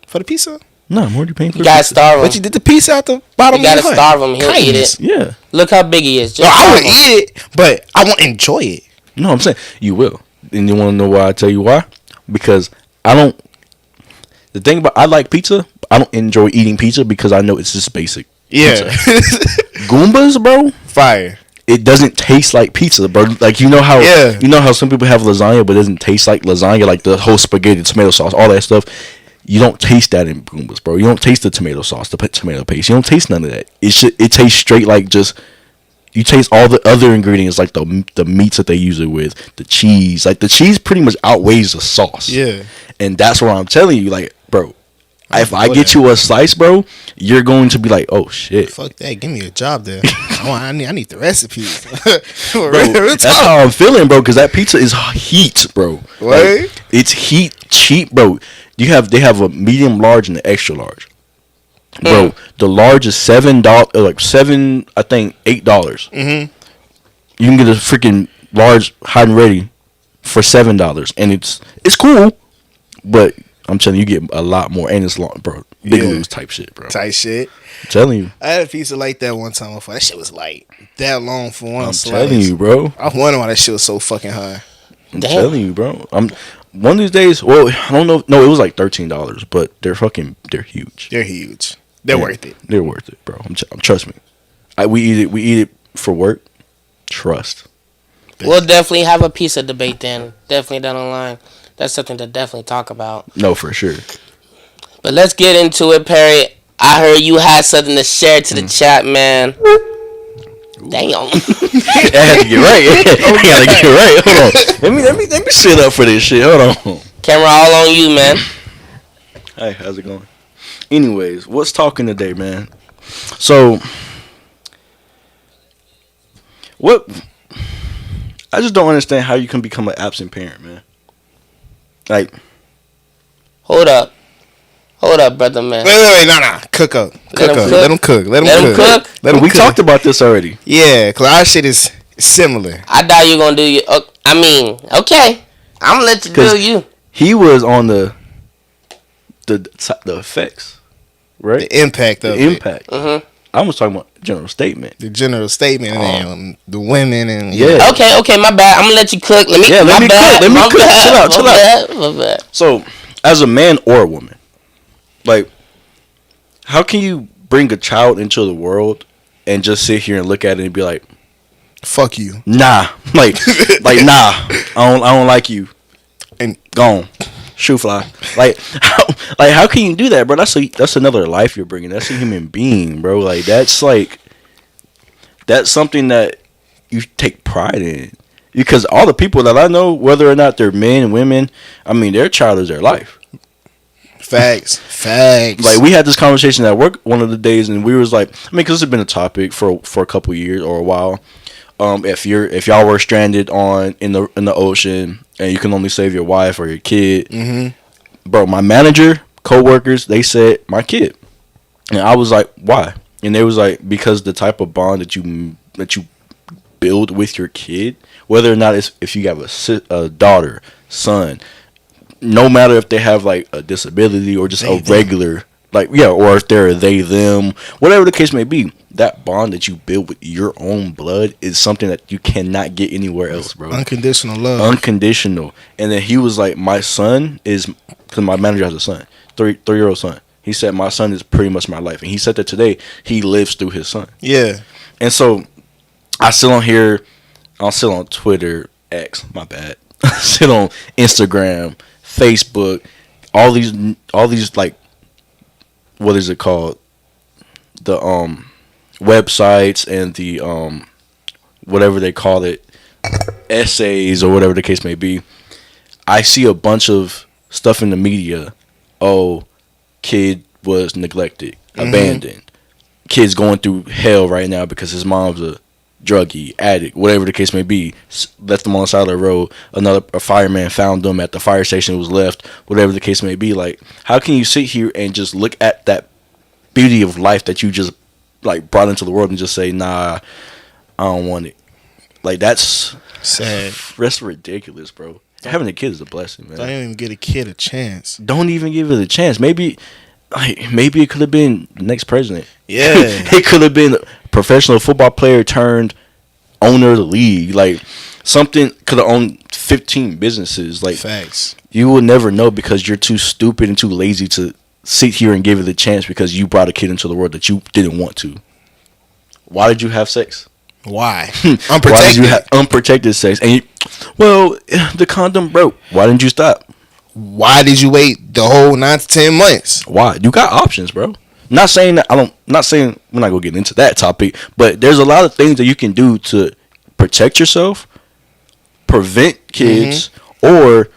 [SPEAKER 3] for the pizza?
[SPEAKER 2] No, I'm already paying for
[SPEAKER 1] You
[SPEAKER 2] the
[SPEAKER 1] gotta
[SPEAKER 2] pizza.
[SPEAKER 1] starve him.
[SPEAKER 3] But you did the pizza out the bottom.
[SPEAKER 1] You gotta starve him. He'll eat it.
[SPEAKER 2] Yeah.
[SPEAKER 1] Look how big he is.
[SPEAKER 3] No, I would eat it, but I won't enjoy it.
[SPEAKER 2] No, I'm saying you will. And you want to know why? I tell you why? Because I don't. The thing about I like pizza. I don't enjoy eating pizza because I know it's just basic.
[SPEAKER 3] Yeah.
[SPEAKER 2] Goombas, bro.
[SPEAKER 3] Fire.
[SPEAKER 2] It doesn't taste like pizza, bro. Like you know how some people have lasagna, but it doesn't taste like lasagna. Like the whole spaghetti, tomato sauce, all that stuff. You don't taste that in Goombas, bro. You don't taste the tomato sauce, the tomato paste. You don't taste none of that. It tastes straight like just. You taste all the other ingredients, like the meats that they use it with, the cheese. Like the cheese pretty much outweighs the sauce.
[SPEAKER 3] Yeah.
[SPEAKER 2] And that's what I'm telling you, like, bro. If I get you a slice, bro, you're going to be like, oh shit.
[SPEAKER 3] Fuck that. Give me a job there. I need the recipes.
[SPEAKER 2] Bro, that's how I'm feeling, bro. Because that pizza is heat, bro.
[SPEAKER 3] What?
[SPEAKER 2] Like, it's heat cheap, bro. They have a medium large and an extra large. Bro, the large is $7, like $7, I think $8.
[SPEAKER 3] Mm-hmm.
[SPEAKER 2] You can get a freaking large hot and ready for $7, and it's cool, but I'm telling you, you get a lot more, and it's long, bro. Big Lou's type shit, bro.
[SPEAKER 3] Tight shit.
[SPEAKER 2] I'm telling you.
[SPEAKER 3] I had a pizza like that one time before. That shit was like that long for one slice.
[SPEAKER 2] I'm telling you, bro.
[SPEAKER 3] I wonder why that shit was so fucking high.
[SPEAKER 2] I'm telling you, bro. One of these days. Well, I don't know. No, it was like $13, but they're huge.
[SPEAKER 3] They're huge. They're worth it.
[SPEAKER 2] They're worth it, bro. Trust me. We eat it for work. Trust.
[SPEAKER 1] We'll definitely have a pizza debate then. Definitely down the line. That's something to definitely talk about.
[SPEAKER 2] No, for sure.
[SPEAKER 1] But let's get into it, Perry. I heard you had something to share to the chat, man. Damn.
[SPEAKER 2] I had to get right. I gotta get right. Hold on. Let me sit up for this shit. Hold on.
[SPEAKER 1] Camera all on you, man.
[SPEAKER 2] Hey, how's it going? Anyways, what's talking today, man? So, what? I just don't understand how you can become an absent parent, man. Like,
[SPEAKER 1] Hold up. Hold up, brother man.
[SPEAKER 3] Wait, no. Cook up.
[SPEAKER 1] Let him cook.
[SPEAKER 3] Let him cook.
[SPEAKER 1] Let him cook.
[SPEAKER 3] Let him
[SPEAKER 2] we
[SPEAKER 3] cook.
[SPEAKER 2] talked about this already.
[SPEAKER 3] Yeah, because our shit is similar.
[SPEAKER 1] I thought you were gonna do your. Okay. I'm gonna let you
[SPEAKER 2] 'Cause
[SPEAKER 1] do you.
[SPEAKER 2] He was on the effects, right?
[SPEAKER 3] The impact of
[SPEAKER 2] The
[SPEAKER 3] it.
[SPEAKER 2] impact.
[SPEAKER 1] Mhm.
[SPEAKER 2] I was talking about general statement.
[SPEAKER 3] The general statement and the women and
[SPEAKER 2] Yeah.
[SPEAKER 1] Okay, my bad. I'm gonna let you cook. Let me.
[SPEAKER 2] Yeah, let
[SPEAKER 1] my
[SPEAKER 2] me
[SPEAKER 1] bad,
[SPEAKER 2] cook. Let me
[SPEAKER 1] my
[SPEAKER 2] cook.
[SPEAKER 1] bad,
[SPEAKER 2] Chill
[SPEAKER 1] my
[SPEAKER 2] out.
[SPEAKER 1] bad, my bad.
[SPEAKER 2] So, as a man or a woman, like, how can you bring a child into the world and just sit here and look at it and be like,
[SPEAKER 3] fuck you.
[SPEAKER 2] nah, like nah, I don't like you,
[SPEAKER 3] And
[SPEAKER 2] gone, shoe fly. Like, how can you do that, bro? That's another life you're bringing. That's a human being, bro. Like, that's something that you take pride in. Because all the people that I know, whether or not they're men, women, I mean, their child is their life.
[SPEAKER 3] facts.
[SPEAKER 2] Like, we had this conversation at work one of the days, and we was like, I mean, because this has been a topic for a couple years or a while. If y'all were stranded in the ocean and you can only save your wife or your kid, bro, my manager, coworkers, they said my kid, and I was like, why? And they was like, because the type of bond that you build with your kid, whether or not it's if you have a daughter, son, no matter if they have like a disability or just a regular, like, yeah, or if they're they them, whatever the case may be, that bond that you build with your own blood is something that you cannot get anywhere else, bro.
[SPEAKER 3] Unconditional love.
[SPEAKER 2] Unconditional. And then he was like, my son is, because my manager has a son, 3-year-old son. He said my son is pretty much my life, and he said that today he lives through his son.
[SPEAKER 3] Yeah.
[SPEAKER 2] And so I sit on here, I'll sit on Twitter, X, my bad. Sit on Instagram, Facebook, all these like, what is it called? The websites and the whatever they call it, essays or whatever the case may be. I see a bunch of stuff in the media. Oh, kid was neglected, abandoned. Kid's going through hell right now because his mom's a druggie, addict, whatever the case may be. Left them on the side of the road. A fireman found them at the fire station, was left, whatever the case may be. Like, how can you sit here and just look at that beauty of life that you just like brought into the world and just say, nah, I don't want it? Like, that's
[SPEAKER 3] sad.
[SPEAKER 2] That's ridiculous, bro. Having a kid is a blessing, man.
[SPEAKER 3] Don't even give a kid a chance.
[SPEAKER 2] Don't even give it a chance. Maybe it could have been the next president.
[SPEAKER 3] Yeah.
[SPEAKER 2] It could have been a professional football player turned owner of the league. Like, something could have owned 15 businesses. Like,
[SPEAKER 3] facts.
[SPEAKER 2] You will never know because you're too stupid and too lazy to sit here and give it a chance because you brought a kid into the world that you didn't want to. Why did you have sex?
[SPEAKER 3] Why?
[SPEAKER 2] Unprotected. Why did you have unprotected sex? And the condom broke. Why didn't you stop?
[SPEAKER 3] Why did you wait the whole 9 to 10 months?
[SPEAKER 2] Why? You got options, bro. Not saying that not saying we're not gonna get into that topic, but there's a lot of things that you can do to protect yourself, prevent kids, or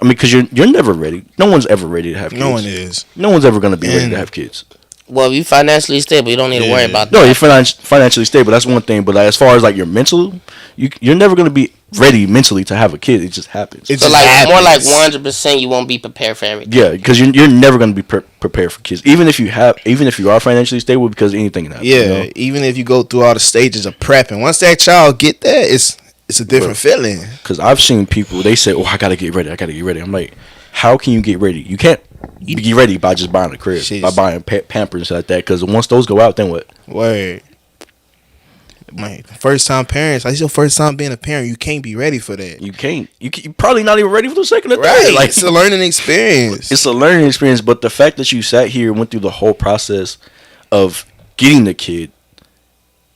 [SPEAKER 2] I mean, because you're never ready. No one's ever ready to have kids.
[SPEAKER 3] No one is.
[SPEAKER 2] No one's ever gonna be ready to have kids.
[SPEAKER 1] Well, if you're financially stable, you don't need to worry about that.
[SPEAKER 2] No, you're financially stable. That's one thing. But as far as like your mental, you're never gonna be ready mentally to have a kid. It just happens.
[SPEAKER 1] So like more like 100%, you won't be prepared for everything.
[SPEAKER 2] Yeah, because you're never gonna be prepared for kids. Even if you are financially stable, because anything can happen.
[SPEAKER 3] Yeah,
[SPEAKER 2] you know?
[SPEAKER 3] even if you go through all the stages of prepping, once that child get there, it's a different feeling.
[SPEAKER 2] Because I've seen people, they say, "Oh, I gotta get ready. I'm like, how can you get ready? You can't get ready by just buying a crib, by buying Pampers like that. Because once those go out, then what?
[SPEAKER 3] Word. My first time parents. This your first time being a parent. You can't be ready for that.
[SPEAKER 2] You can't. You're probably not even ready for the second or third.
[SPEAKER 3] Right.
[SPEAKER 2] Like,
[SPEAKER 3] It's a learning experience.
[SPEAKER 2] It's a learning experience. But the fact that you sat here and went through the whole process of getting the kid,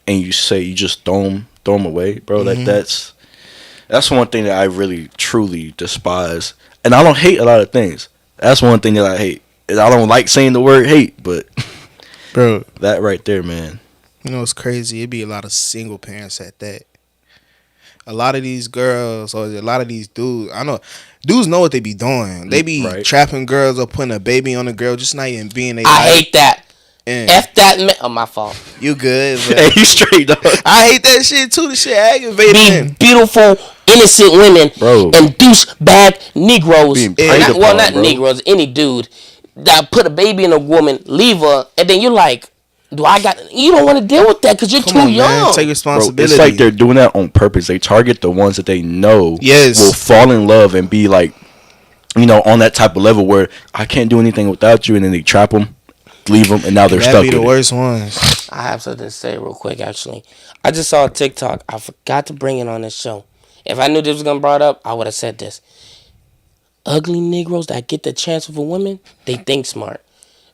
[SPEAKER 2] and you say you just throw them away, bro. Like that's one thing that I really truly despise. And I don't hate a lot of things. That's one thing that I hate. And I don't like saying the word hate, but
[SPEAKER 3] bro,
[SPEAKER 2] that right there, man.
[SPEAKER 3] You know, it's crazy. It'd be a lot of single parents at that. a lot of these girls or a lot of these dudes, I know dudes know what they be doing. They be trapping girls or putting a baby on a girl, just not even being they.
[SPEAKER 1] I hate that. F that man. Oh, my fault.
[SPEAKER 3] You good? But
[SPEAKER 2] Hey, you straight dog.
[SPEAKER 3] I hate that shit too. The shit aggravating.
[SPEAKER 1] Be beautiful, innocent women
[SPEAKER 2] Bro.
[SPEAKER 1] and douchebag Negroes.
[SPEAKER 2] Being preyed
[SPEAKER 1] Not, well,
[SPEAKER 2] upon,
[SPEAKER 1] not
[SPEAKER 2] bro.
[SPEAKER 1] Negroes. Any dude that put a baby in a woman, leave her, and then you're like, "Do I got?" You don't want to deal with that because you're too young.
[SPEAKER 3] Man. Take
[SPEAKER 2] Bro,
[SPEAKER 3] responsibility.
[SPEAKER 2] it's like they're doing that on purpose. They target the ones that they know
[SPEAKER 3] Yes.
[SPEAKER 2] will fall in love and be like, you know, on that type of level where I can't do anything without you, and then they trap them, leave them, and now they're
[SPEAKER 3] That'd
[SPEAKER 2] stuck
[SPEAKER 3] be the
[SPEAKER 2] with
[SPEAKER 3] worst ones.
[SPEAKER 1] I have something to say real quick. Actually, I just saw a TikTok. I forgot to bring it on this show. If I knew this was gonna be brought up, I would have said this. Ugly Negroes that get the chance with a woman, they think smart.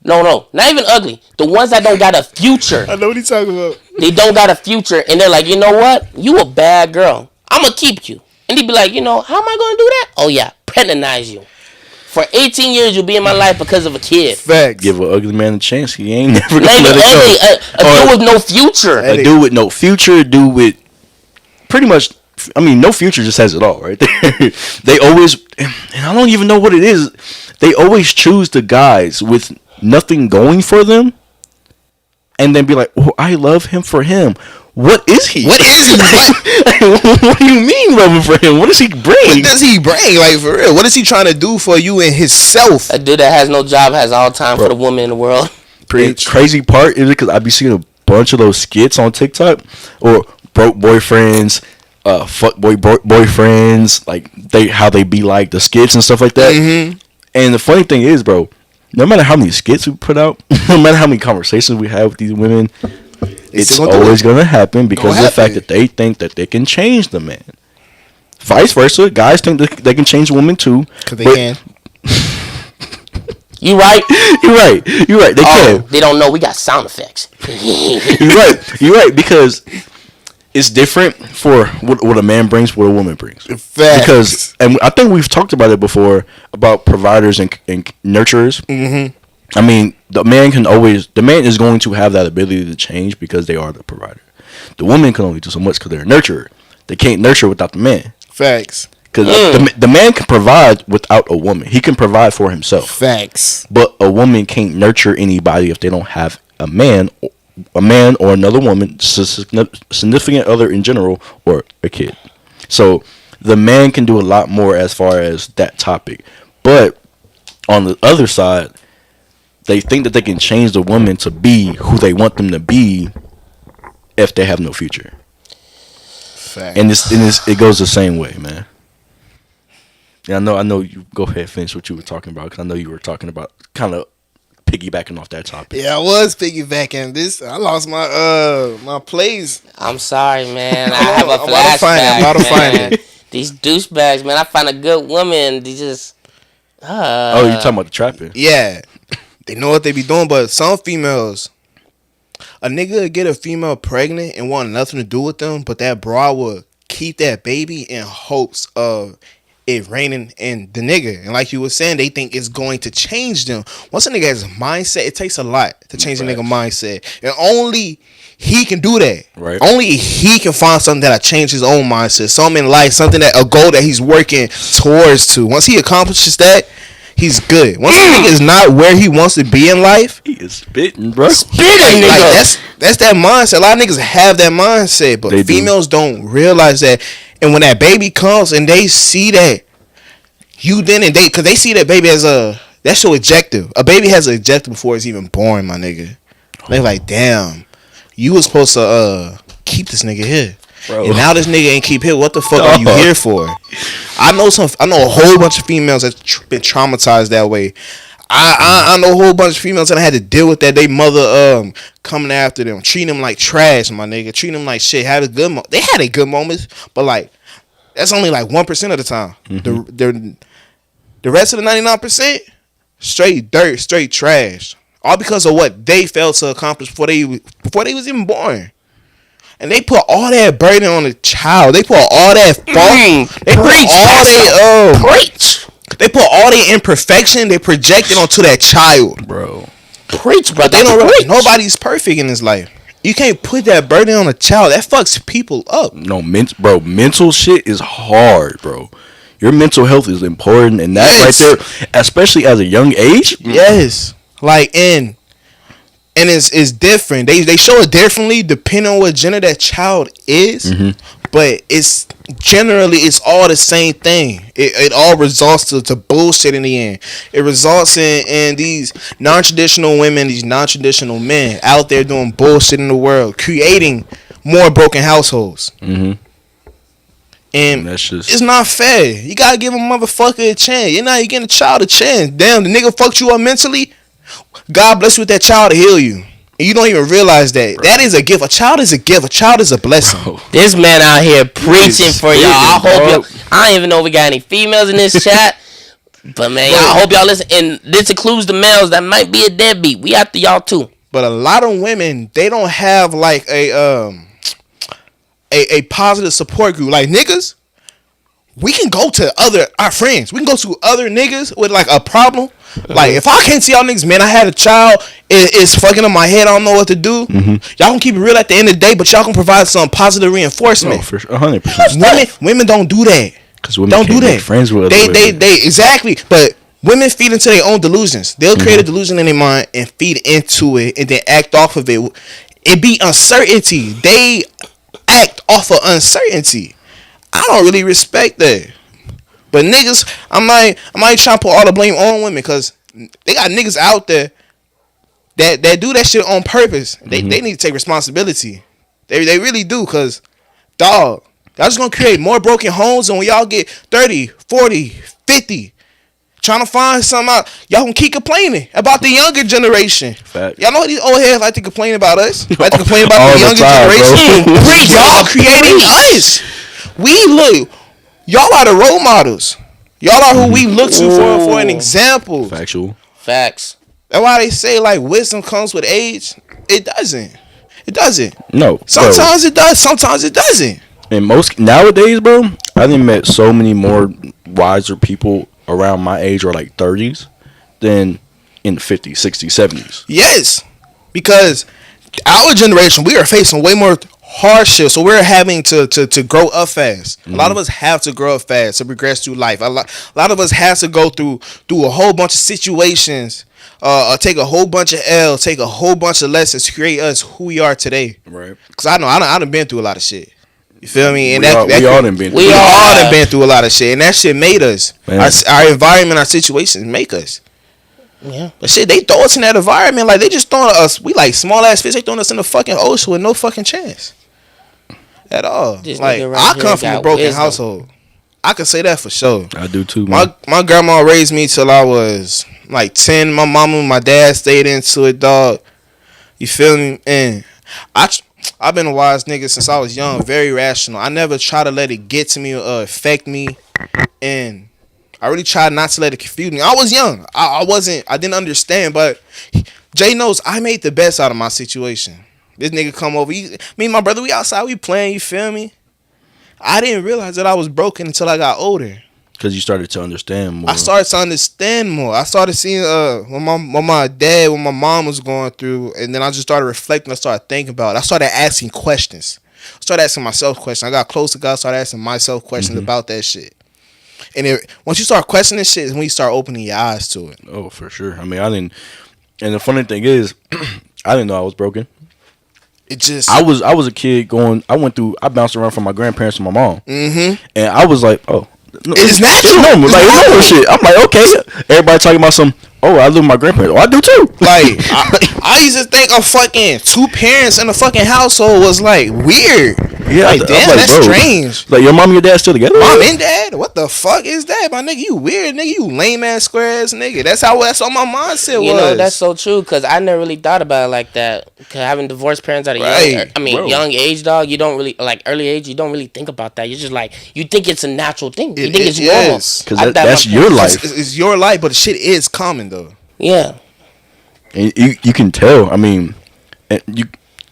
[SPEAKER 1] No, not even ugly. The ones that don't got a future.
[SPEAKER 3] I know what he's talking about.
[SPEAKER 1] They don't got a future, and they're like, you know what? You a bad girl. I'm gonna keep you. And they be like, you know, how am I gonna do that? Oh yeah, pregnantize you. For 18 years, you'll be in my life because of a kid.
[SPEAKER 3] Facts.
[SPEAKER 2] Give an ugly man a chance. He ain't never gonna
[SPEAKER 1] Not even
[SPEAKER 2] let it
[SPEAKER 1] ugly.
[SPEAKER 2] go.
[SPEAKER 1] A dude with no future.
[SPEAKER 2] A dude with no future, a dude with pretty much, I mean, no future just has it all, right there. They always, and I don't even know what it is, they always choose the guys with nothing going for them and then be like, oh, I love him for him. What is he?
[SPEAKER 3] What is he?
[SPEAKER 2] What do you mean loving for him? What does he bring?
[SPEAKER 3] What does he bring? Like, for real. What is he trying to do for you and himself?
[SPEAKER 1] A dude that has no job has all time for the woman in the world.
[SPEAKER 2] The crazy part is because I be seeing a bunch of those skits on TikTok or broke boyfriends, fuck boyfriends, like how they be like the skits and stuff like that.
[SPEAKER 3] Mm-hmm.
[SPEAKER 2] And the funny thing is, bro, no matter how many skits we put out, no matter how many conversations we have with these women, it's always going to happen because of the fact that they think that they can change the man. Vice versa, guys think that they can change women too.
[SPEAKER 3] Because they can.
[SPEAKER 1] You right?
[SPEAKER 2] You're right. They can.
[SPEAKER 1] They don't know we got sound effects.
[SPEAKER 2] You're right because it's different for what a man brings, what a woman brings.
[SPEAKER 3] Facts.
[SPEAKER 2] Because, and I think we've talked about it before about providers and nurturers.
[SPEAKER 3] Mm-hmm.
[SPEAKER 2] I mean, the man is going to have that ability to change because they are the provider. The woman can only do so much because they're a nurturer. They can't nurture without the man.
[SPEAKER 3] Facts.
[SPEAKER 2] Because the man can provide without a woman. He can provide for himself.
[SPEAKER 3] Facts.
[SPEAKER 2] But a woman can't nurture anybody if they don't have a man or another woman, significant other in general, or a kid. So the man can do a lot more as far as that topic. But on the other side, they think that they can change the woman to be who they want them to be if they have no future.
[SPEAKER 3] Facts.
[SPEAKER 2] And it goes the same way, man. Yeah, I know. You go ahead, finish what you were talking about, because I know you were talking about kind of piggybacking off that topic.
[SPEAKER 3] Yeah, I was piggybacking this. I lost my my place.
[SPEAKER 1] I'm sorry, man. I have a
[SPEAKER 3] I'm about to find
[SPEAKER 1] flashback, man. These douchebags, man. I find a good woman. They just.
[SPEAKER 2] Oh, you talking about the trapping?
[SPEAKER 3] Yeah, they know what they be doing, but some females, a nigga would get a female pregnant and want nothing to do with them, but that broad would keep that baby in hopes of it raining in the nigga. And like you were saying, they think it's going to change them. Once a nigga has a mindset, it takes a lot to change a nigga mindset. And only he can do that.
[SPEAKER 2] Right.
[SPEAKER 3] Only he can find something that'll change his own mindset. Something in life, a goal that he's working towards to. Once he accomplishes that, he's good. Once a nigga is not where he wants to be in life,
[SPEAKER 2] he is spitting, bro.
[SPEAKER 1] Spitting, nigga.
[SPEAKER 3] like that's that mindset. A lot of niggas have that mindset, but females don't realize that. And when that baby comes and they see that you didn't date, because they see that baby as that's your objective. A baby has an objective before it's even born, my nigga. They're like, damn, you was supposed to keep this nigga here. Bro. And now this nigga ain't keep here. What the fuck are you here for? I know a whole bunch of females that's been traumatized that way. I know a whole bunch of females that had to deal with that. They mother coming after them, treating them like trash, my nigga, treating them like shit. They had a good moments, but like that's only like 1% of the time. Mm-hmm. The rest of the 99%, straight dirt, straight trash. All because of what they failed to accomplish before they was even born. And they put all that burden on the child. They put all that fault. They put all their imperfection. They project it onto that child,
[SPEAKER 1] bro. Preach, bro.
[SPEAKER 3] They don't realize nobody's perfect in this life. You can't put that burden on a child. That fucks people up.
[SPEAKER 2] No, mental shit is hard, bro. Your mental health is important, and that right there, especially as a young age.
[SPEAKER 3] Yes, like and it's different. They show it differently depending on what gender that child is. But it's generally it's all the same thing. It all results to bullshit in the end. It results in these non-traditional women, these non-traditional men out there doing bullshit in the world, creating more broken households. And
[SPEAKER 2] that's just,
[SPEAKER 3] it's not fair. You gotta give a motherfucker a chance. You're not giving a child a chance. Damn, the nigga fucked you up mentally. God bless you with that child to heal you. And you don't even realize that. That is a gift. A child is a gift. A child is a blessing.
[SPEAKER 2] Bro.
[SPEAKER 1] This man out here preaching for y'all. I hope y'all. I don't even know if we got any females in this chat. But man, I hope y'all listen. And this includes the males that might be a deadbeat. We after y'all too.
[SPEAKER 3] But a lot of women, they don't have like a positive support group. Like niggas, we can go to our friends. We can go to other niggas with like a problem. Like if I can't see y'all niggas, man, I had a child. It's fucking in my head. I don't know what to do. Y'all can keep it real at the end of the day, but y'all can provide some positive reinforcement.
[SPEAKER 2] No, for 100%.
[SPEAKER 3] Women don't do that.
[SPEAKER 2] Because women
[SPEAKER 3] don't
[SPEAKER 2] can't
[SPEAKER 3] do that.
[SPEAKER 2] Make friends with other
[SPEAKER 3] women. They exactly. But women feed into their own delusions. They'll create a delusion in their mind and feed into it, and then act off of it. It be uncertainty. They act off of uncertainty. I don't really respect that. But niggas, I'm not trying to put all the blame on women, because they got niggas out there that do that shit on purpose. They need to take responsibility. They really do, because, dog, y'all just going to create more broken homes, and when y'all get 30, 40, 50, trying to find something out, y'all going to keep complaining about the younger generation.
[SPEAKER 2] Fact.
[SPEAKER 3] Y'all know what these old heads like to complain about us? Like to complain about the younger
[SPEAKER 2] time,
[SPEAKER 3] generation? Y'all creating us. Y'all are the role models. Y'all are who we look to for an example.
[SPEAKER 2] Factual.
[SPEAKER 1] Facts.
[SPEAKER 3] That's why they say like wisdom comes with age. It doesn't. It doesn't.
[SPEAKER 2] No.
[SPEAKER 3] Sometimes it does. Sometimes it doesn't.
[SPEAKER 2] And most nowadays, bro, I done met so many more wiser people around my age, or like 30s, than in the 50s, 60s, 70s.
[SPEAKER 3] Yes, because our generation, we are facing way more hardship, so we're having to grow up fast. A lot of us have to grow up fast to progress through life. A lot of us have to go through a whole bunch of situations, take a whole bunch of L's, take a whole bunch of lessons to create us who we are today.
[SPEAKER 2] Right.
[SPEAKER 3] Because I done been through a lot of shit. You feel me? And
[SPEAKER 2] we all done been.
[SPEAKER 3] We all done been through a lot of shit, and that shit made us. Our environment, our situations make us.
[SPEAKER 1] Yeah.
[SPEAKER 3] But shit, they throw us in that environment like they just throwing us. We like small ass fish. They throwing us in the fucking ocean with no fucking chance at all.
[SPEAKER 1] This
[SPEAKER 3] like
[SPEAKER 1] nigga right
[SPEAKER 3] I come from a broken
[SPEAKER 1] wisdom.
[SPEAKER 3] household. I can say that for sure.
[SPEAKER 2] I do too, man.
[SPEAKER 3] My grandma raised me till I was like 10. My mama and my dad stayed into it, dog. You feel me? And I've been a wise nigga since I was young, very rational. I never try to let it get to me or affect me, and I really tried not to let it confuse me. I was young. I didn't understand, but Jay knows I made the best out of my situation. This nigga come over, me and my brother, we outside, we playing, you feel me? I didn't realize that I was broken until I got older.
[SPEAKER 2] Because you started to understand more.
[SPEAKER 3] I started to understand more. I started seeing what my dad, what my mom was going through, and then I just started reflecting. I started thinking about it. I started asking questions. I started asking myself questions. I got close to God, started asking myself questions about that shit. And once you start questioning shit, is when you start opening your eyes to it.
[SPEAKER 2] Oh, for sure. I mean, I didn't. And the funny thing is, I didn't know I was broken.
[SPEAKER 3] It just.
[SPEAKER 2] I was a kid going. I bounced around from my grandparents and my mom. And I was like, oh.
[SPEAKER 3] It's natural.
[SPEAKER 2] It's normal. Like, it's normal shit. I'm like, okay. Everybody talking about I live with my grandparents. Oh, I do too.
[SPEAKER 3] Like, I used to think a fucking two parents in a fucking household was like weird.
[SPEAKER 2] Yeah,
[SPEAKER 3] like, damn,
[SPEAKER 2] like,
[SPEAKER 3] that's
[SPEAKER 2] bro,
[SPEAKER 3] strange.
[SPEAKER 2] Like, your mom and your dad still together?
[SPEAKER 3] Mom and dad? What the fuck is that, my nigga? You weird, nigga. You lame ass, square ass nigga. That's what my mindset was.
[SPEAKER 1] You know, that's so true, because I never really thought about it like that. Cause having divorced parents at a young age, dog, you don't really, like, early age, you don't really think about that. You're just like, you think it's a natural thing. You think it's normal.
[SPEAKER 2] Because that's your life.
[SPEAKER 3] It's your life, but the shit is common, though.
[SPEAKER 1] Yeah.
[SPEAKER 2] And you can tell. I mean,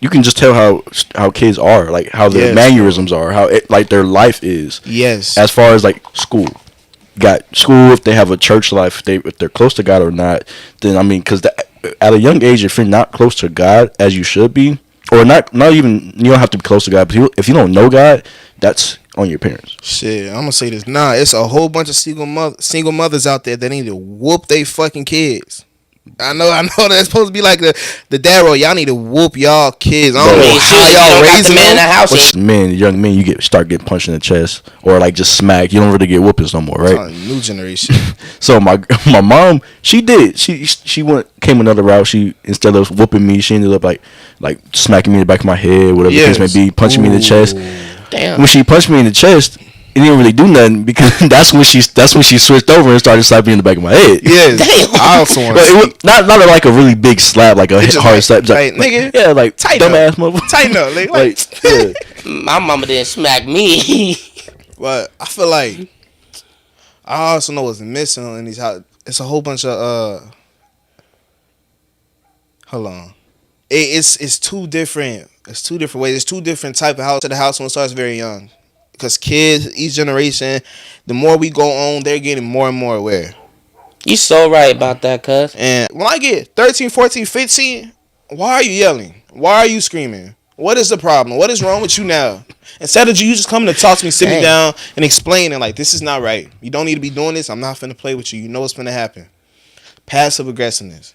[SPEAKER 2] you can just tell how kids are, like how their mannerisms are, how like their life is.
[SPEAKER 3] Yes.
[SPEAKER 2] As far as like school, got school, if they have a church life, if they're close to God or not, then I mean, because at a young age, if you're not close to God as you should be, or not even, you don't have to be close to God, but if you don't know God, that's on your parents.
[SPEAKER 3] Shit, I'm gonna say this. Nah, it's a whole bunch of single mothers out there that need to whoop they fucking kids. I know that's supposed to be like the dad role. Y'all need to whoop y'all kids. I don't know how y'all raising them.
[SPEAKER 1] House.
[SPEAKER 2] Young men, you start getting punched in the chest or like just smacked. You don't really get whoopings no more, right?
[SPEAKER 3] New generation.
[SPEAKER 2] So my mom, she came another route. She, instead of whooping me, she ended up like smacking me in the back of my head, whatever the case may be, punching me in the chest.
[SPEAKER 1] Damn.
[SPEAKER 2] When she punched me in the chest, it didn't really do nothing because that's when she switched over and started slapping me in the back of my head.
[SPEAKER 3] Yeah, I also want to
[SPEAKER 2] not like a really big slap, like a hard slap.
[SPEAKER 3] Like, nigga,
[SPEAKER 2] yeah, like dumbass motherfucker.
[SPEAKER 3] Tighten up, nigga.
[SPEAKER 2] Like, yeah.
[SPEAKER 1] My mama didn't smack me.
[SPEAKER 3] But I feel like I also know what's missing in these houses. It's a whole bunch of hold on. It's two different. It's two different ways. It's two different type of house. The house when it starts very young. Because kids, each generation, the more we go on, they're getting more and more aware.
[SPEAKER 1] You so right about that, cuz.
[SPEAKER 3] And when I get 13, 14, 15, why are you yelling? Why are you screaming? What is the problem? What is wrong with you now? Instead of you just coming to talk to me, sit me down, and explaining, like, this is not right. You don't need to be doing this. I'm not finna play with you. You know what's finna happen. Passive aggressiveness.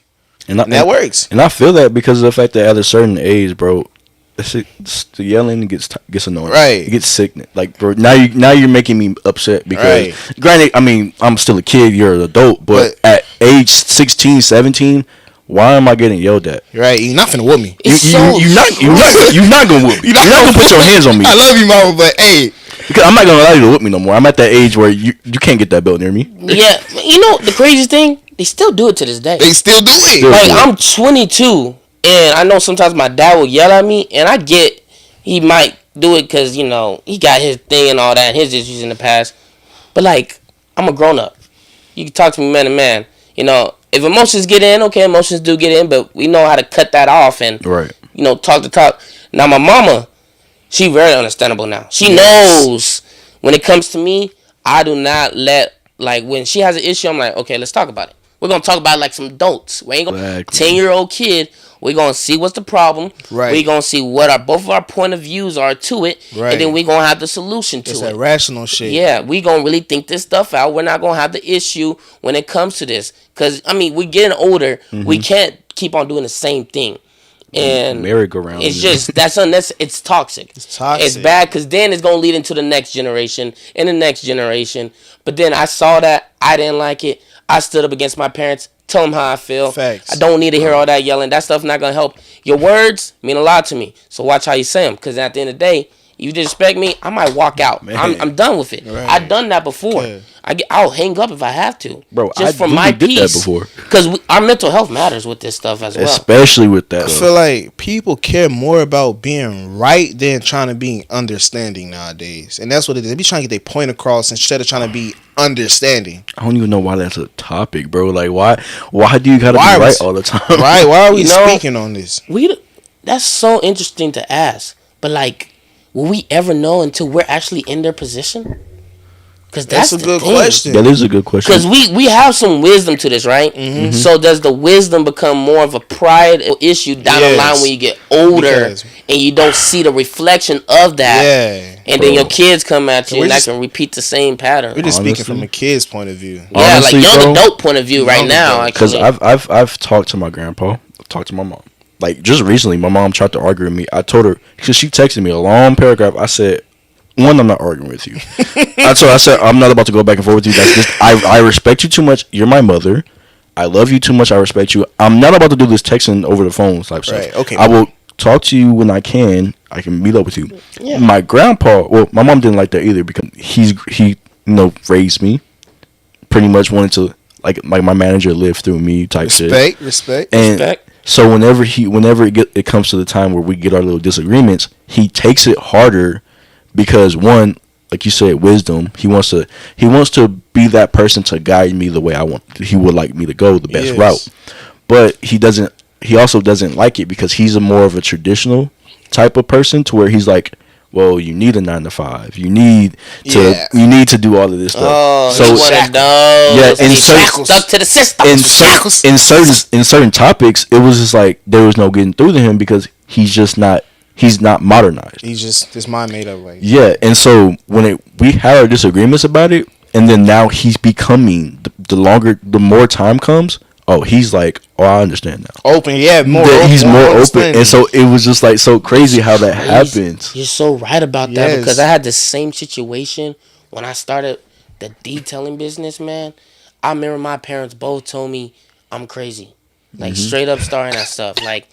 [SPEAKER 3] And that works.
[SPEAKER 2] And I feel that because of the fact that at a certain age, bro, the yelling gets annoying.
[SPEAKER 3] Right.
[SPEAKER 2] It gets sickening. Like, bro, now you're making me upset because, granted, I mean, I'm still a kid, you're an adult, but at age 16, 17, why am I getting yelled at?
[SPEAKER 3] Right. You're not finna whoop me.
[SPEAKER 2] You're not gonna whoop me. You're not gonna put your hands on me.
[SPEAKER 3] I love you, mama, but hey.
[SPEAKER 2] Because I'm not gonna allow you to whoop me no more. I'm at that age where you can't get that belt near me.
[SPEAKER 1] Yeah. You know, the craziest thing? They still do it to this day.
[SPEAKER 3] They still do it.
[SPEAKER 1] Like, I'm 22. And I know sometimes my dad will yell at me, and I get he might do it because, you know, he got his thing and all that, and his issues in the past. But, like, I'm a grown-up. You can talk to me man to man. You know, if emotions get in, okay, emotions do get in, but we know how to cut that off and, you know, talk to talk. Now, my mama, she very understandable now. She knows when it comes to me, I do not let, like, when she has an issue, I'm like, okay, let's talk about it. We're going to talk about it like some adults. We ain't going to 10-year-old kid. We're going to see what's the problem. Right. We're going to see what both of our point of views are to it. Right. And then we're going to have the solution to it.
[SPEAKER 3] It's that rational shit.
[SPEAKER 1] Yeah, we're going to really think this stuff out. We're not going to have the issue when it comes to this. Because, I mean, we're getting older. Mm-hmm. We can't keep on doing the same thing. And
[SPEAKER 2] merry-go-round.
[SPEAKER 1] It's just, it's toxic.
[SPEAKER 3] It's toxic.
[SPEAKER 1] It's bad because then it's going to lead into the next generation and the next generation. But then I saw that. I didn't like it. I stood up against my parents. Tell them how I feel. Facts. I don't need to hear all that yelling. That stuff's not going to help. Your words mean a lot to me. So watch how you say them. Because at the end of the day, you disrespect me, I might walk out. I'm done with it. Right. I've done that before. Yeah. I'll hang up if I have to.
[SPEAKER 2] Bro,
[SPEAKER 1] just
[SPEAKER 2] for my peace. That before.
[SPEAKER 1] Because our mental health matters with this stuff as well.
[SPEAKER 2] Especially with that.
[SPEAKER 3] I feel like people care more about being right than trying to be understanding nowadays. And that's what it is. They be trying to get their point across instead of trying to be understanding.
[SPEAKER 2] I don't even know why that's a topic, bro. Like, why do you gotta be right all the time?
[SPEAKER 3] Right? Why are we speaking on this?
[SPEAKER 1] That's so interesting to ask. But, like, will we ever know until we're actually in their position? Because that's a good question.
[SPEAKER 2] That is a good question.
[SPEAKER 1] Because we have some wisdom to this, right? Mm-hmm. So does the wisdom become more of a pride issue down the line when you get older and you don't see the reflection of that? Yeah. And then your kids come at you and that can repeat the same pattern.
[SPEAKER 3] We're just speaking from a kid's point of view.
[SPEAKER 1] Yeah, honestly, like young adult point of view right now.
[SPEAKER 2] Because I've talked to my grandpa, I've talked to my mom. Like, just recently, my mom tried to argue with me. I told her, because she texted me a long paragraph. I said, one, I'm not arguing with you. I said, I'm not about to go back and forth with you. That's just, I respect you too much. You're my mother. I love you too much. I respect you. I'm not about to do this texting over the phone type stuff. Okay. I will talk to you when I can. I can meet up with you. Yeah. My grandpa, well, my mom didn't like that either because he raised me. Pretty much wanted to, like my manager lived through me type shit.
[SPEAKER 3] Respect.
[SPEAKER 2] So whenever it comes to the time where we get our little disagreements, he takes it harder because, one, like you said, wisdom. He wants to be that person to guide me the way he would like me to go, the best route. But he also doesn't like it because he's more of a traditional type of person to where he's like, well, you need a 9 to 5. You need to
[SPEAKER 3] Yeah.
[SPEAKER 2] do all of this stuff.
[SPEAKER 1] Oh,
[SPEAKER 2] So
[SPEAKER 1] he one of those.
[SPEAKER 2] Yeah,
[SPEAKER 1] and
[SPEAKER 2] in
[SPEAKER 1] he
[SPEAKER 2] certain-
[SPEAKER 1] stuck to the system.
[SPEAKER 2] in certain topics, it was just like there was no getting through to him because he's not modernized.
[SPEAKER 3] He's just his mind made up. Like
[SPEAKER 2] Yeah, and so when we had our disagreements about it, and then now he's becoming the more time comes. Oh, he's like, oh, I understand now.
[SPEAKER 3] open, yeah, more.
[SPEAKER 2] He's more open,
[SPEAKER 3] understanding.
[SPEAKER 2] and so it was just like so crazy how that happens.
[SPEAKER 1] You're so right about that
[SPEAKER 3] Yes.
[SPEAKER 1] because I had the same situation when I started the detailing business, man. I remember my parents both told me I'm crazy. Like straight up starting that stuff. Like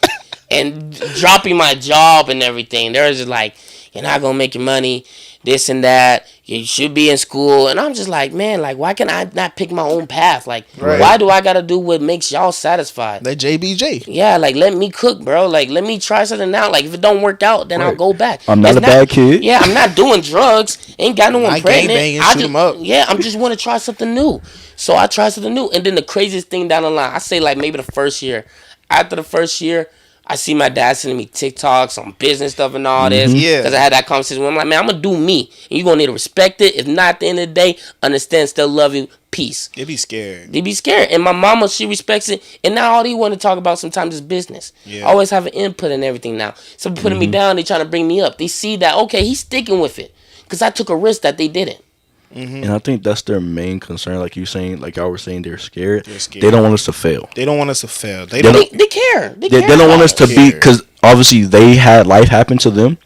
[SPEAKER 1] and dropping my job and everything. They're just like, you're not gonna make your money, this and that. You should be in school. And I'm just like, man, like why can I not pick my own path? Like
[SPEAKER 3] Right.
[SPEAKER 1] why do I gotta do what makes y'all satisfied?
[SPEAKER 3] that JBJ.
[SPEAKER 1] Yeah, like let me cook, bro. Like let me try something out. Like if it don't work out, then I'll
[SPEAKER 2] Right.
[SPEAKER 1] go back.
[SPEAKER 2] I'm not
[SPEAKER 1] It's
[SPEAKER 2] a bad kid.
[SPEAKER 1] Yeah, I'm not doing drugs. Ain't got no one
[SPEAKER 3] Not
[SPEAKER 1] pregnant.
[SPEAKER 3] gangbanging,
[SPEAKER 1] I
[SPEAKER 3] shoot
[SPEAKER 1] just
[SPEAKER 3] 'em up.
[SPEAKER 1] Yeah, I'm just want to try something new. So I tried something new, and then the craziest thing down the line, I say like maybe the first year. After the first year, I see my dad sending me TikToks on business stuff and all this.
[SPEAKER 3] Yeah.
[SPEAKER 1] Because I had that conversation with him. I'm like, man, I'm gonna do me, and you gonna need to respect it. If not, at the end of the day, understand, still love you, peace.
[SPEAKER 3] They be scared.
[SPEAKER 1] They be scared. And my mama, she respects it. And now all they want to talk about sometimes is business.
[SPEAKER 3] Yeah.
[SPEAKER 1] I always have an input in everything now. So putting me down, they trying to bring me up. They see that, okay, he's sticking with it. Because I took a risk that they didn't.
[SPEAKER 2] And I think that's their main concern. Like you saying, like y'all were saying, they're scared.
[SPEAKER 3] They're scared.
[SPEAKER 2] They don't want us to fail.
[SPEAKER 3] They don't want us to fail. They
[SPEAKER 2] They
[SPEAKER 3] don't.
[SPEAKER 1] They care. They
[SPEAKER 2] They
[SPEAKER 1] care
[SPEAKER 2] don't want
[SPEAKER 1] about
[SPEAKER 2] us to
[SPEAKER 1] it.
[SPEAKER 2] be,
[SPEAKER 3] Care.
[SPEAKER 2] because obviously they had life happen to them.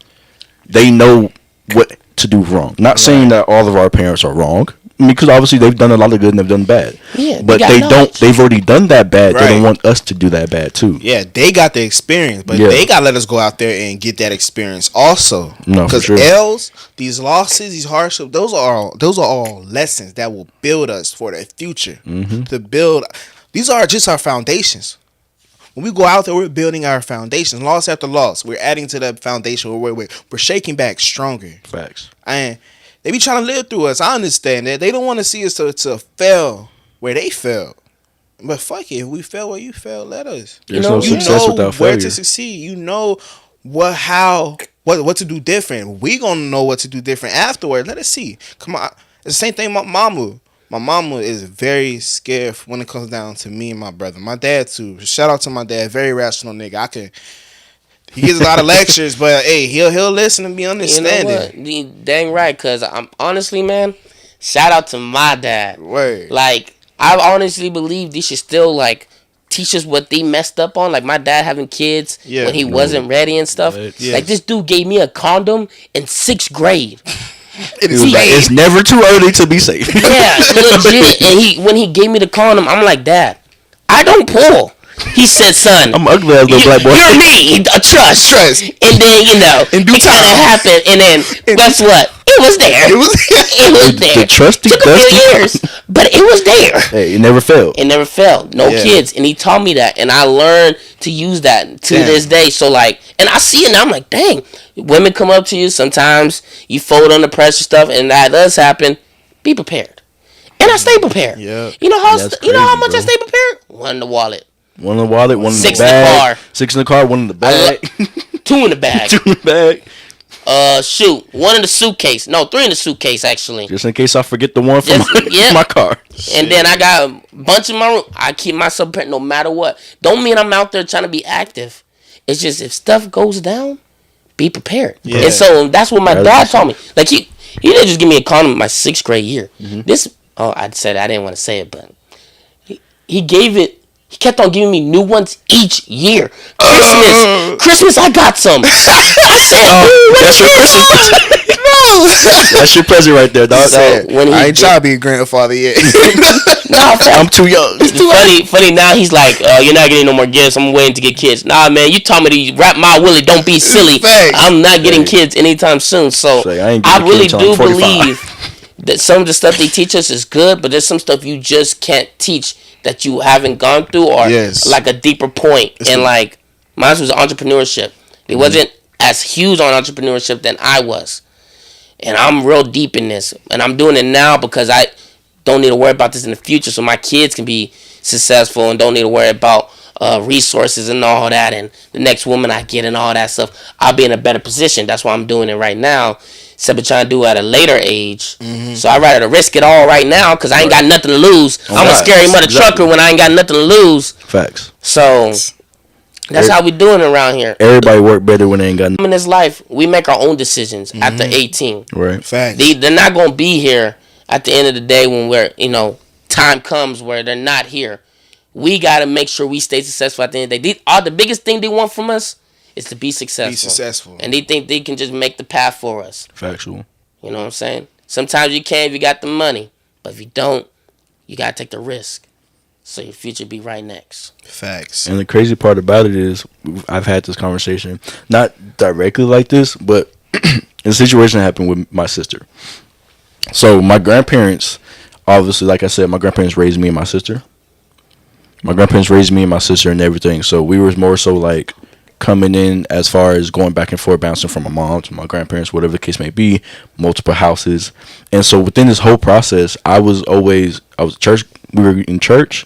[SPEAKER 2] They know what to do wrong. Not saying that all of our parents are wrong, because obviously they've done a lot of good and they've done bad.
[SPEAKER 1] Yeah,
[SPEAKER 2] but
[SPEAKER 1] got
[SPEAKER 2] they don't.
[SPEAKER 1] knowledge.
[SPEAKER 2] They've already done that bad. They
[SPEAKER 3] Right.
[SPEAKER 2] don't want us to do that bad too.
[SPEAKER 3] Yeah, they got the experience, but
[SPEAKER 2] Yeah.
[SPEAKER 3] they got to let us go out there and get that experience also.
[SPEAKER 2] No, for
[SPEAKER 3] Because
[SPEAKER 2] sure.
[SPEAKER 3] L's, these losses, these hardships, those are all lessons that will build us for the future.
[SPEAKER 2] Mm-hmm.
[SPEAKER 3] To build, these are just our foundations. When we go out there, we're building our foundations, loss after loss. We're adding to that foundation. We're shaking back stronger.
[SPEAKER 2] Facts.
[SPEAKER 3] And they be trying to live through us. I understand that. They don't want to see us to fail where they failed. But fuck it. If we fail where you fail, let us.
[SPEAKER 2] There's
[SPEAKER 1] know,
[SPEAKER 2] no
[SPEAKER 1] you
[SPEAKER 2] success
[SPEAKER 3] know
[SPEAKER 2] without
[SPEAKER 3] where
[SPEAKER 2] failure.
[SPEAKER 3] to succeed. You know what to do different. We gonna know what to do different afterward. Let us see. Come on. It's the same thing with my mama. My mama is very scared when it comes down to me and my brother. My dad too. Shout out to my dad. Very rational nigga. He gives a lot of lectures, but hey, he'll listen and be
[SPEAKER 1] You know
[SPEAKER 3] understanding.
[SPEAKER 1] what? You dang right, because I'm honestly, man, shout out to my dad.
[SPEAKER 3] Word.
[SPEAKER 1] Like, I honestly believe they should still, like, teach us what they messed up on. Like, my dad having kids
[SPEAKER 3] Yeah.
[SPEAKER 1] when he wasn't ready and stuff.
[SPEAKER 2] Right.
[SPEAKER 3] Yes.
[SPEAKER 1] Like, this dude gave me a condom in 6th grade.
[SPEAKER 3] It
[SPEAKER 2] He
[SPEAKER 3] is
[SPEAKER 2] was like, it's never too early to be safe.
[SPEAKER 1] Yeah, legit. And when he gave me the condom, I'm like, Dad, I don't pull. He said, son,
[SPEAKER 2] I'm ugly as a little black boy.
[SPEAKER 1] you're me, trust. And then,
[SPEAKER 3] In due
[SPEAKER 1] it kind of
[SPEAKER 3] time.
[SPEAKER 1] happened. And then, guess what? It was there.
[SPEAKER 3] It was.
[SPEAKER 1] It was there.
[SPEAKER 2] The trusty
[SPEAKER 1] Took a
[SPEAKER 2] dusty.
[SPEAKER 1] few years, but it was there.
[SPEAKER 2] Hey, it never failed.
[SPEAKER 1] It never failed. No
[SPEAKER 3] Yeah.
[SPEAKER 1] kids. And he taught me that. And I learned to use that to
[SPEAKER 3] Damn.
[SPEAKER 1] this day. So, like, and I see it now. I'm like, dang. Women come up to you. Sometimes you fold under pressure stuff. And that does happen. Be prepared. And I stay prepared.
[SPEAKER 3] Yeah.
[SPEAKER 1] You know how
[SPEAKER 2] That's
[SPEAKER 1] you know how
[SPEAKER 2] crazy,
[SPEAKER 1] much I
[SPEAKER 2] bro.
[SPEAKER 1] stay prepared? One in the wallet.
[SPEAKER 2] One in the wallet, one in the
[SPEAKER 1] 6 in the
[SPEAKER 2] bag.
[SPEAKER 1] car.
[SPEAKER 2] 6 in the car, one in the bag.
[SPEAKER 1] 2 in the bag.
[SPEAKER 2] 2 in the bag.
[SPEAKER 1] Shoot. 1 in the suitcase. No, 3 in the suitcase, actually.
[SPEAKER 2] Just in case I forget the one from
[SPEAKER 1] Just- yeah.
[SPEAKER 2] my car.
[SPEAKER 1] And then I got a bunch in my room. I keep myself prepared no matter what. Don't mean I'm out there trying to be active. It's just if stuff goes down, be prepared.
[SPEAKER 3] Yeah.
[SPEAKER 1] And so that's what my
[SPEAKER 2] That's
[SPEAKER 1] dad
[SPEAKER 2] what's
[SPEAKER 1] taught me. Like he didn't just give me a condom in my 6th grade year.
[SPEAKER 2] Mm-hmm.
[SPEAKER 1] I said I didn't want to say it, but he gave it. He kept on giving me new ones each year. Christmas, I got some. I said,
[SPEAKER 2] That's your present. That's your present right there, dog.
[SPEAKER 1] So, when he
[SPEAKER 3] I ain't
[SPEAKER 1] did-
[SPEAKER 3] trying to be a grandfather yet.
[SPEAKER 1] Nah,
[SPEAKER 2] I'm too young.
[SPEAKER 1] funny. Now he's like, you're not getting no more gifts. I'm waiting to get kids. Nah, man, you told me to wrap my willy. Don't be silly.
[SPEAKER 3] Facts.
[SPEAKER 1] I'm not getting kids anytime soon. So
[SPEAKER 2] Say, I ain't
[SPEAKER 1] I
[SPEAKER 2] getting a
[SPEAKER 1] really
[SPEAKER 2] kid till I'm
[SPEAKER 1] do
[SPEAKER 2] 45.
[SPEAKER 1] believe that some of the stuff they teach us is good, but there's some stuff you just can't teach that you haven't gone through, or
[SPEAKER 3] Yes.
[SPEAKER 1] like a deeper point. And like mine was entrepreneurship. It wasn't as huge on entrepreneurship than I was. And I'm real deep in this. And I'm doing it now because I don't need to worry about this in the future, so my kids can be successful and don't need to worry about resources and all that, and the next woman I get and all that stuff, I'll be in a better position. That's why I'm doing it right now. Instead of trying to do it at a later age. So I'd rather risk it all right now because I ain't got nothing to lose. I'm a scary mother trucker when I ain't got nothing to lose.
[SPEAKER 2] Facts.
[SPEAKER 1] So that's how we doing it around here.
[SPEAKER 2] Everybody work better when they ain't got nothing.
[SPEAKER 1] In this life, we make our own decisions after 18.
[SPEAKER 2] Right.
[SPEAKER 3] Facts.
[SPEAKER 1] They're not going to be here at the end of the day when we're, time comes where they're not here. We got to make sure we stay successful at the end of the day. The biggest thing they want from us is to be successful.
[SPEAKER 3] Be successful.
[SPEAKER 1] And they think they can just make the path for us.
[SPEAKER 2] Factual.
[SPEAKER 1] You know what I'm saying? Sometimes you can if you got the money. But if you don't, you got to take the risk. So your future be right next.
[SPEAKER 3] Facts.
[SPEAKER 2] And the crazy part about it is, I've had this conversation, not directly like this, but a situation happened with my sister. So my grandparents, obviously, like I said, my grandparents raised me and my sister. My grandparents raised me and my sister and everything. So we were more so like coming in as far as going back and forth, bouncing from my mom to my grandparents, whatever the case may be, multiple houses. And so within this whole process, I was church. We were in church,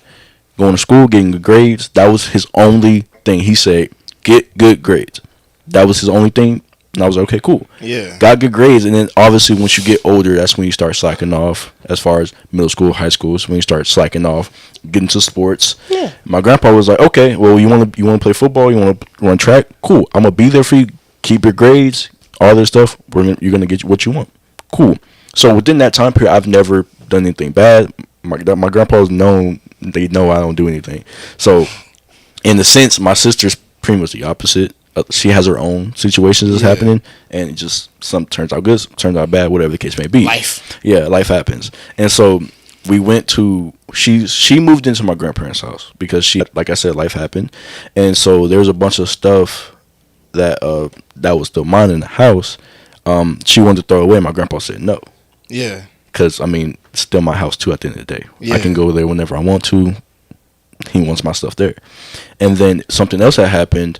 [SPEAKER 2] going to school, getting good grades. That was his only thing. He said, get good grades. That was his only thing. And I was like, okay, cool.
[SPEAKER 3] Yeah.
[SPEAKER 2] Got good grades. And then obviously once you get older, that's when you start slacking off as far as middle school, high school. So when you start slacking off, getting to sports. Yeah. My grandpa was like, okay, well, you want to play football? You want to run track? Cool. I'm going to be there for you. Keep your grades, all this stuff. You're going to get what you want. Cool. So within that time period, I've never done anything bad. My grandpa's known, they know I don't do anything. So in a sense, my sister's pretty much the opposite. She has her own situations that's happening, and it just some turns out good, some turns out bad, whatever the case may be.
[SPEAKER 3] Life.
[SPEAKER 2] Yeah, life happens. And so we went to she moved into my grandparents' house because she, like I said, life happened. And so there was a bunch of stuff that was still mine in the house. She wanted to throw away. My grandpa said no.
[SPEAKER 3] Yeah.
[SPEAKER 2] Because I mean, it's still my house too. At the end of the day,
[SPEAKER 3] Yeah.
[SPEAKER 2] I can go there whenever I want to. He wants my stuff there. And then something else had happened.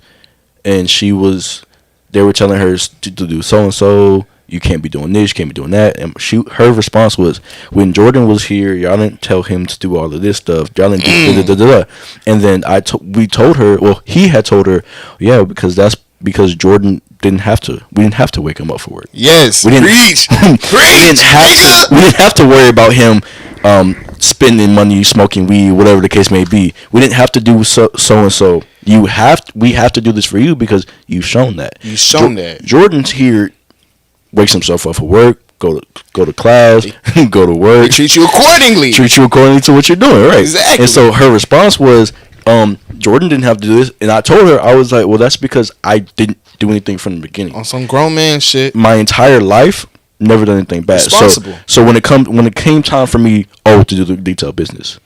[SPEAKER 2] And they were telling her to do so and so. You can't be doing this, you can't be doing that. And her response was, when Jordan was here, y'all didn't tell him to do all of this stuff. Y'all didn't do da. And then we told her, well, he had told her, yeah, because Jordan didn't have to. We didn't have to wake him up for work.
[SPEAKER 3] Yes.
[SPEAKER 2] We didn't,
[SPEAKER 3] Preach.
[SPEAKER 2] we didn't have to worry about him spending money, smoking weed, whatever the case may be. We didn't have to do so and so. We have to do this for you because you've shown that. Jordan's here, wakes himself up for work, go to class, go to work.
[SPEAKER 3] Treat you accordingly.
[SPEAKER 2] Treat you accordingly to what you're doing, right?
[SPEAKER 3] Exactly.
[SPEAKER 2] And so her response was, Jordan didn't have to do this. And I told her, I was like, well, that's because I didn't do anything from the beginning.
[SPEAKER 3] On some grown man shit.
[SPEAKER 2] My entire life, never done anything bad.
[SPEAKER 3] Responsible.
[SPEAKER 2] So when it came time for me, to do the detail business,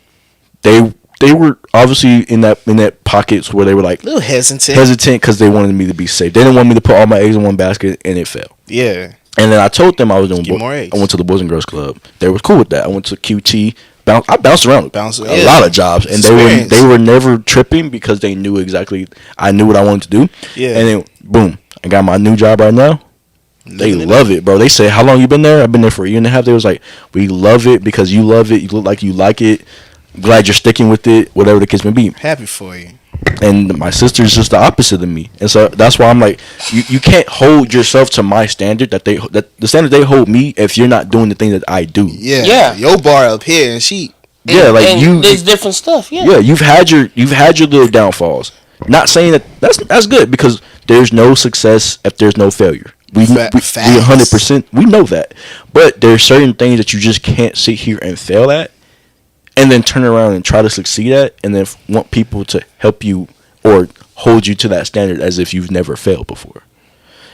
[SPEAKER 2] they were obviously in that pockets where they were like
[SPEAKER 3] a little hesitant
[SPEAKER 2] because they wanted me to be safe. They didn't want me to put all my eggs in one basket, and it failed.
[SPEAKER 3] Yeah.
[SPEAKER 2] And then I told them I was doing
[SPEAKER 3] more eggs.
[SPEAKER 2] I went to the Boys and Girls Club. They were cool with that. I went to QT. I bounced around a lot of jobs, and they were never tripping because they knew exactly. I knew what I wanted to do. Yeah. And then boom, I got my new job right now. They love it, bro. They say, how long you been there? I've been there for a year and a half. They was like, we love it because you love it. You look like you like it. Glad you're sticking with it, whatever the case may be.
[SPEAKER 3] Happy for you.
[SPEAKER 2] And my sister's just the opposite of me. And so that's why I'm like, you can't hold yourself to my standard that the standard they hold me if you're not doing the thing that I do.
[SPEAKER 3] Yeah. Your bar up here and she.
[SPEAKER 2] Yeah, like
[SPEAKER 1] and there's different stuff. Yeah.
[SPEAKER 2] Yeah, you've had your little downfalls. Not saying that's good because there's no success if there's no failure. We 100% we know that. But there's certain things that you just can't sit here and fail at and then turn around and try to succeed at and then want people to help you or hold you to that standard as if you've never failed before.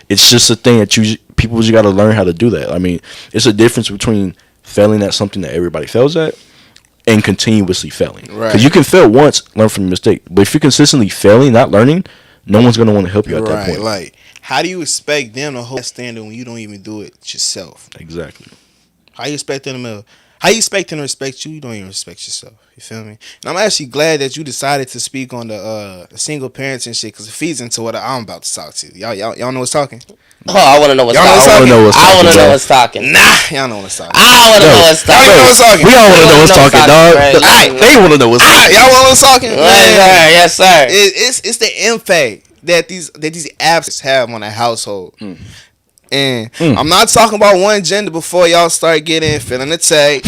[SPEAKER 2] It's just a thing that people just got to learn how to do that. I mean, it's a difference between failing at something that everybody fails at and continuously failing. Right. Because you can fail once, learn from your mistake. But if you're consistently failing, not learning, no one's going to want to help you at that point.
[SPEAKER 3] Like, how do you expect them to hold that standard when you don't even do it yourself?
[SPEAKER 2] Exactly.
[SPEAKER 3] How you expect them to How you expect them to respect you? You don't even respect yourself. You feel me? And I'm actually glad that you decided to speak on the single parents and shit, because it feeds into what I'm about to talk to. Y'all know what's talking?
[SPEAKER 1] Oh, I want to know what's
[SPEAKER 3] Y'all know
[SPEAKER 1] talking.
[SPEAKER 3] what's
[SPEAKER 1] I want to know what's talking.
[SPEAKER 3] Nah, y'all know what's talking.
[SPEAKER 1] I want to know what's talking.
[SPEAKER 3] Y'all know what's talking.
[SPEAKER 2] We all want to know what's talking, dog. They want to know what's talking.
[SPEAKER 3] Y'all want what's talking?
[SPEAKER 1] Yes, sir.
[SPEAKER 3] It's the impact that these apps have on a household. And I'm not talking about one gender before y'all start getting feeling attacked.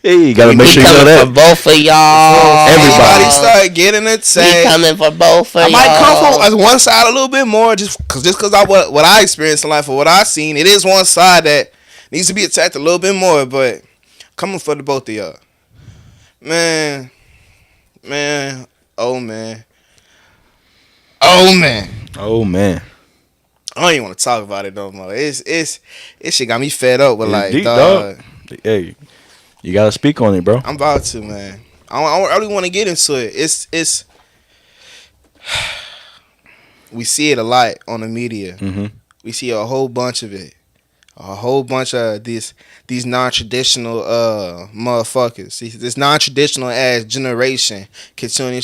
[SPEAKER 2] Hey, you gotta make sure you know that.
[SPEAKER 1] For both of y'all.
[SPEAKER 3] Everybody start getting attacked.
[SPEAKER 1] We coming for both of y'all.
[SPEAKER 3] I might come from one side a little bit more, just because I what I experienced in life or what I seen. It is one side that needs to be attacked a little bit more, but coming for the both of y'all, man, oh man. I don't even want to talk about it no more. It shit got me fed up with like
[SPEAKER 2] deep,
[SPEAKER 3] dog.
[SPEAKER 2] Hey, you gotta speak on it, bro.
[SPEAKER 3] I'm about to, man. I really want to get into it. It's we see it a lot on the media.
[SPEAKER 2] Mm-hmm.
[SPEAKER 3] We see a whole bunch of it. A whole bunch of these non-traditional motherfuckers. This non-traditional ass generation continue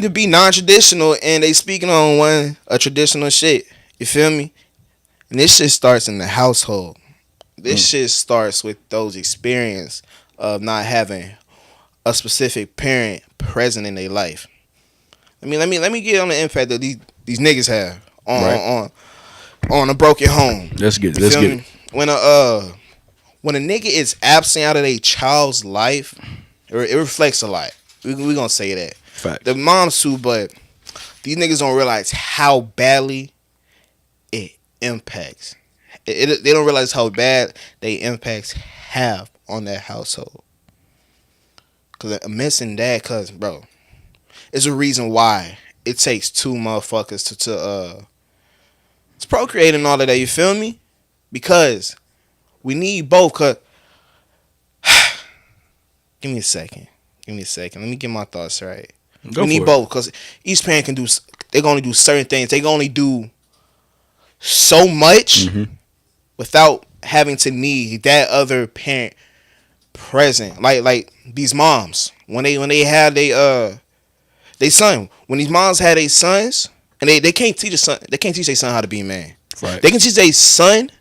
[SPEAKER 3] to be non-traditional, and they speaking on a traditional shit. You feel me? And this shit starts in the household. This shit starts with those experience of not having a specific parent present in their life. Let me get on the impact that these niggas have on a broken home.
[SPEAKER 2] Let's get it.
[SPEAKER 3] When a nigga is absent out of their child's life, it reflects a lot. We gonna say that.
[SPEAKER 2] Fact.
[SPEAKER 3] The moms too, but these niggas don't realize how badly it impacts. They don't realize how bad they impacts have on that household. Cause missing that, bro, it's a reason why it takes two motherfuckers to procreate and all of that. You feel me? Because we need both. Cause give me a second. Let me get my thoughts right. We need both, because each parent can do. They can only do certain things. They can only do so much without having to need that other parent present. Like these moms when they had they son. When these moms had their sons, and they can't teach their son how to be a man.
[SPEAKER 2] Right.
[SPEAKER 3] They can teach their son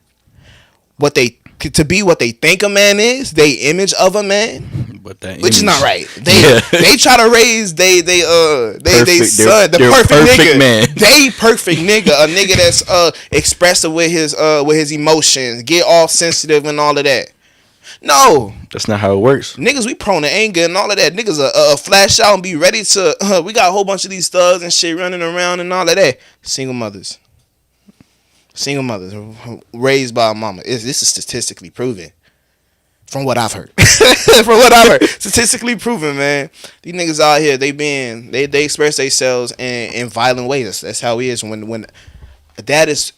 [SPEAKER 3] what they think a man is, their image of a man. Which is not right. They try to raise they son, the perfect nigga, man. They perfect nigga, a nigga that's expressive with his emotions, get all sensitive and all of that. No,
[SPEAKER 2] that's not how it works. Niggas,
[SPEAKER 3] we prone to anger and all of that. Niggas flash out and be ready to. We got a whole bunch of these thugs and shit running around and all of that. Single mothers raised by a mama. This is statistically proven. From what I've heard. Statistically proven, man. These niggas out here, they express themselves in violent ways. That's how it is. When a dad is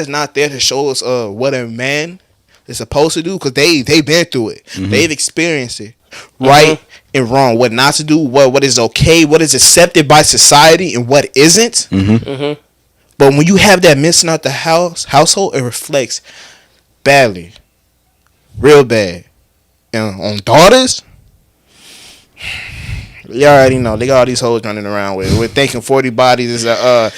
[SPEAKER 3] not there to show us what a man is supposed to do, because they've been through it. They've experienced it. Right and wrong. What not to do, what is okay, what is accepted by society, and what isn't. But when you have that missing out the household, it reflects badly. Real bad. And on daughters, you already know they got all these hoes running around with thinking 40 bodies is a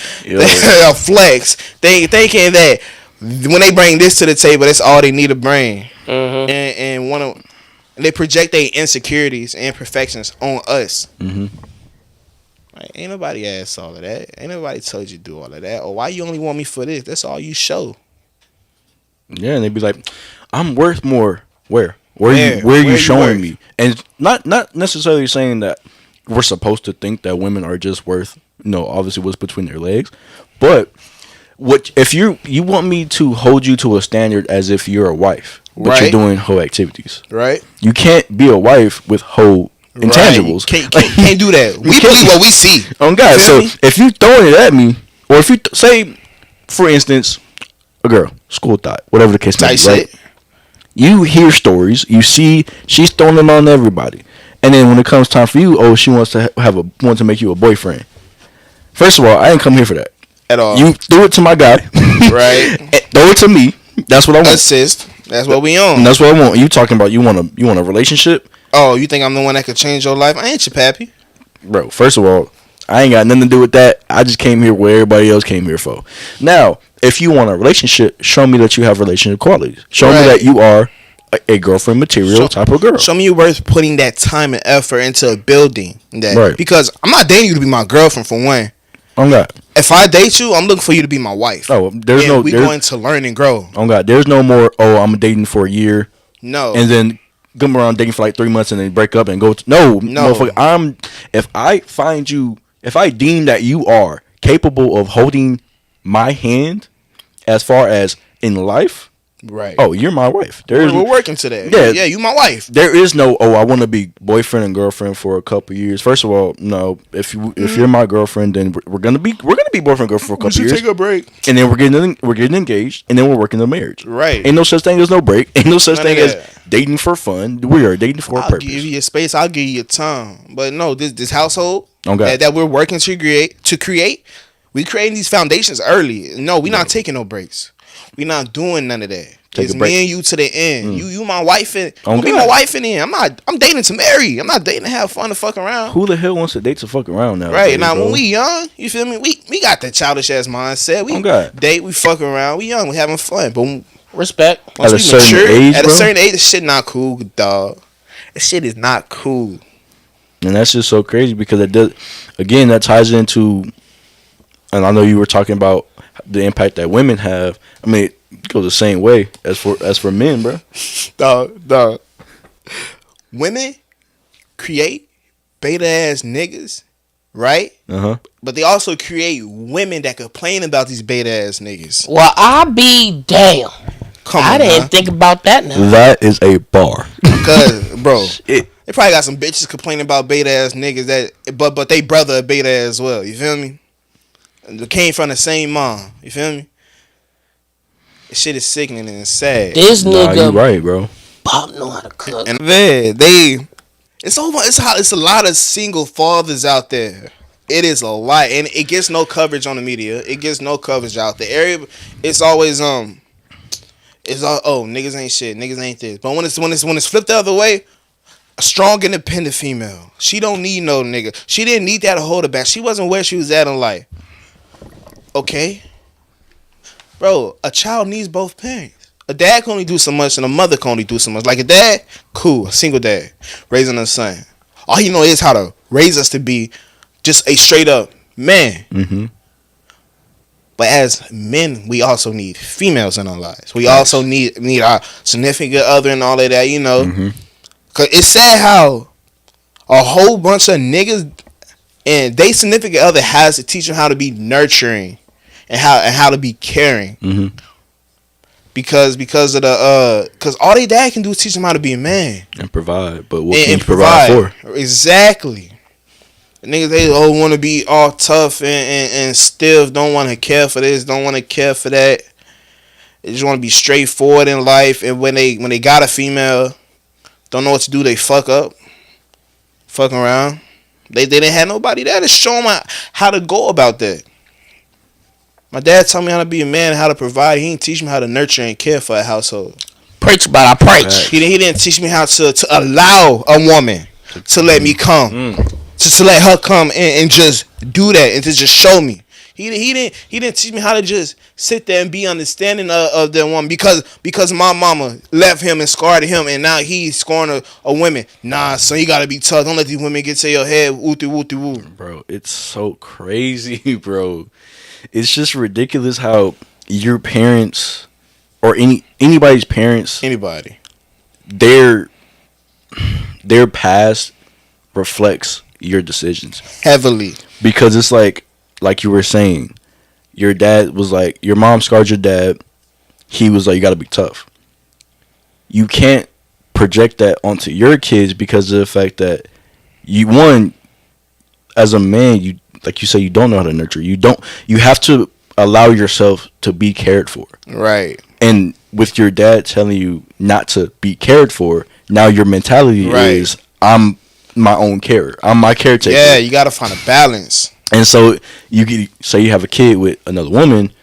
[SPEAKER 3] flex. They thinking that when they bring this to the table, that's all they need to bring. And they project their insecurities and imperfections on us. Like, ain't nobody asked all of that. Ain't nobody told you to do all of that. Or why you only want me for this? That's all you show.
[SPEAKER 2] Yeah, and they be like, I'm worth more. Where are you showing me? And not necessarily saying that we're supposed to think that women are just worth, obviously what's between their legs. But if you want me to hold you to a standard as if you're a wife, but you're doing hoe activities. Right. You can't be a wife with hoe intangibles.
[SPEAKER 3] Can't do that. We believe what we see.
[SPEAKER 2] Oh God. So if you throwing it at me, or if you say, for instance, a girl, school thought, whatever the case may be, right? You hear stories, you see she's throwing them on everybody, and then when it comes time for you, she wants to want to make you a boyfriend. First of all, I ain't come here for that
[SPEAKER 3] at all.
[SPEAKER 2] You threw it to my guy, right? Throw it to me. That's what I want.
[SPEAKER 3] Assist. That's what we on.
[SPEAKER 2] And that's what I want. You talking about you want a relationship?
[SPEAKER 3] Oh, you think I'm the one that could change your life? I ain't your pappy.
[SPEAKER 2] Bro, first of all, I ain't got nothing to do with that. I just came here where everybody else came here for. Now, if you want a relationship, show me that you have relationship qualities. Show me that you are a girlfriend material type of girl.
[SPEAKER 3] Show me you're worth putting that time and effort into building that.
[SPEAKER 2] Right.
[SPEAKER 3] Because I'm not dating you to be my girlfriend for one.
[SPEAKER 2] Oh God.
[SPEAKER 3] If I date you, I'm looking for you to be my wife.
[SPEAKER 2] Oh, we're
[SPEAKER 3] going to learn and grow.
[SPEAKER 2] Oh God, there's no more. Oh, I'm dating for a year.
[SPEAKER 3] No.
[SPEAKER 2] And then come around dating for like 3 months and then break up and go. No. If I deem that you are capable of holding my hand, as far as in life.
[SPEAKER 3] Right.
[SPEAKER 2] Oh, you're my wife.
[SPEAKER 3] We're working today. Yeah, you my wife.
[SPEAKER 2] There is no. Oh, I want to be boyfriend and girlfriend for a couple years. First of all, no. If you're my girlfriend, then we're gonna be boyfriend and girlfriend for a couple years.
[SPEAKER 3] Take a break,
[SPEAKER 2] and then we're getting engaged, and then we're working the marriage.
[SPEAKER 3] Right.
[SPEAKER 2] Ain't no such thing as no break. Ain't no such thing as dating for fun. We are dating for a purpose.
[SPEAKER 3] I'll give you your space. I'll give you your time. But no, this household
[SPEAKER 2] Okay.
[SPEAKER 3] that we're working to create. We creating these foundations early. No, we're not taking no breaks. We're not doing none of that. It's me and you to the end. You my wife and be my wife in the end. I'm dating to marry. I'm not dating to have fun to fuck around.
[SPEAKER 2] Who the hell wants to date to fuck around now?
[SPEAKER 3] Right now, when we young, you feel me? We got that childish ass mindset. We date, we fuck around. We young, we having fun. But
[SPEAKER 1] respect.
[SPEAKER 3] Once we mature, at a certain age, this shit not cool, dog. This shit is not cool.
[SPEAKER 2] And that's just so crazy because it does. Again, that ties into. And I know you were talking about the impact that women have. I mean, it goes the same way as for men, bro.
[SPEAKER 3] Dog. Women create beta ass niggas, right? But they also create women that complain about these beta ass niggas.
[SPEAKER 1] Well, I'll be damn. I didn't think about that now.
[SPEAKER 2] That is a bar.
[SPEAKER 3] Because, bro, they probably got some bitches complaining about beta ass niggas but they brother a beta as well. You feel me? They came from the same mom. You feel me? This shit is sickening and sad.
[SPEAKER 1] This nigga,
[SPEAKER 2] you right, bro.
[SPEAKER 1] Bob know how to cook.
[SPEAKER 3] And it's a lot of single fathers out there. It is a lot, and it gets no coverage on the media. It gets no coverage out there. It's always niggas ain't shit, niggas ain't this. But when it's flipped the other way, a strong independent female. She don't need no nigga. She didn't need that to hold her back. She wasn't where she was at in life. Okay, bro, a child needs both parents. A dad can only do so much and a mother can only do so much. Like a dad, cool, a single dad, raising a son. All he know is how to raise us to be just a straight up man. Mm-hmm. But as men, we also need females in our lives. We also need our significant other and all of that, you know. Mm-hmm. Cause it's sad how a whole bunch of niggas and they significant other has to teach them how to be nurturing and how to be caring. Mm-hmm. Because all they dad can do is teach them how to be a man
[SPEAKER 2] and provide. But what can you provide for?
[SPEAKER 3] Exactly. The niggas they want to be all tough and stiff. Don't want to care for this. Don't want to care for that. They just want to be straightforward in life. And when they got a female, don't know what to do. They fuck up, fucking around. They didn't have nobody there to show them how to go about that. My dad taught me how to be a man, how to provide. He didn't teach me how to nurture and care for a household.
[SPEAKER 1] Preach, but I preach.
[SPEAKER 3] He didn't teach me how to allow a woman to let me come, to let her come and just do that and to just show me. He didn't teach me how to just sit there and be understanding of that woman because my mama left him and scarred him and now he's scorning a woman. Nah, son, you gotta be tough. Don't let these women get to your head. Woo.
[SPEAKER 2] Bro, it's so crazy, bro. It's just ridiculous how your parents or anybody's parents, their past reflects your decisions
[SPEAKER 3] heavily.
[SPEAKER 2] Because it's like you were saying, your dad was like, your mom scarred your dad. He was like, you got to be tough. You can't project that onto your kids because of the fact that as a man, you like you say, you don't know how to nurture. You have to allow yourself to be cared for.
[SPEAKER 3] Right.
[SPEAKER 2] And with your dad telling you not to be cared for, now your mentality is, I'm my own carer. I'm my caretaker.
[SPEAKER 3] Yeah, you got to find a balance.
[SPEAKER 2] And so you say you have a kid with another woman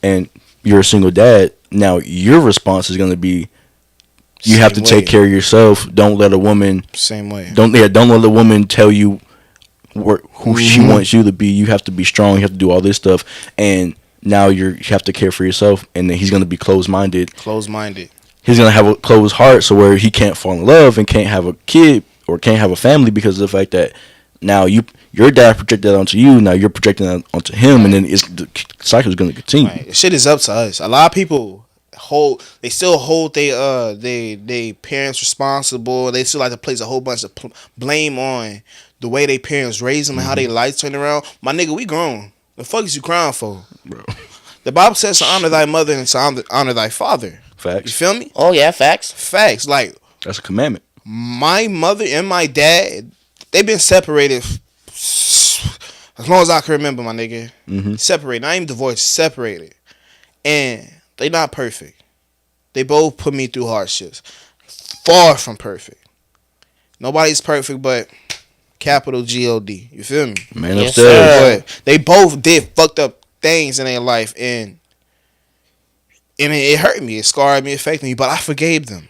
[SPEAKER 2] and you're a single dad. Now your response is going to be, You have to
[SPEAKER 3] Same way.
[SPEAKER 2] take care of yourself. Don't let a woman.
[SPEAKER 3] Same way.
[SPEAKER 2] Don't let a woman tell you who she wants you to be. You have to be strong. You have to do all this stuff, and now you have to care for yourself. And then he's gonna be closed minded. He's gonna have a closed heart, so where he can't fall in love and can't have a kid or can't have a family because of the fact that now your dad projected that onto you. Now you're projecting that onto him, and then the cycle is gonna continue.
[SPEAKER 3] Right. Shit is up to us. A lot of people still hold they parents responsible. They still like to place a whole bunch of blame on the way they parents raised them and how they life turned around. My nigga, we grown. The fuck is you crying for,
[SPEAKER 2] Bro.
[SPEAKER 3] The Bible says to honor thy mother and to honor thy father.
[SPEAKER 2] Facts.
[SPEAKER 3] You feel me?
[SPEAKER 1] Oh yeah, facts.
[SPEAKER 3] Like,
[SPEAKER 2] That's a commandment.
[SPEAKER 3] my mother and my dad, they've been separated as long as I can remember, my nigga. Separated. Not even divorced, separated. And they not perfect. They both put me through hardships. Far from perfect. Nobody's perfect but capital G-O-D. You feel me?
[SPEAKER 2] Man
[SPEAKER 1] Yes,
[SPEAKER 2] upstairs.
[SPEAKER 3] But they both did fucked up things in their life, and it hurt me. It scarred me, affected me, but I forgave them.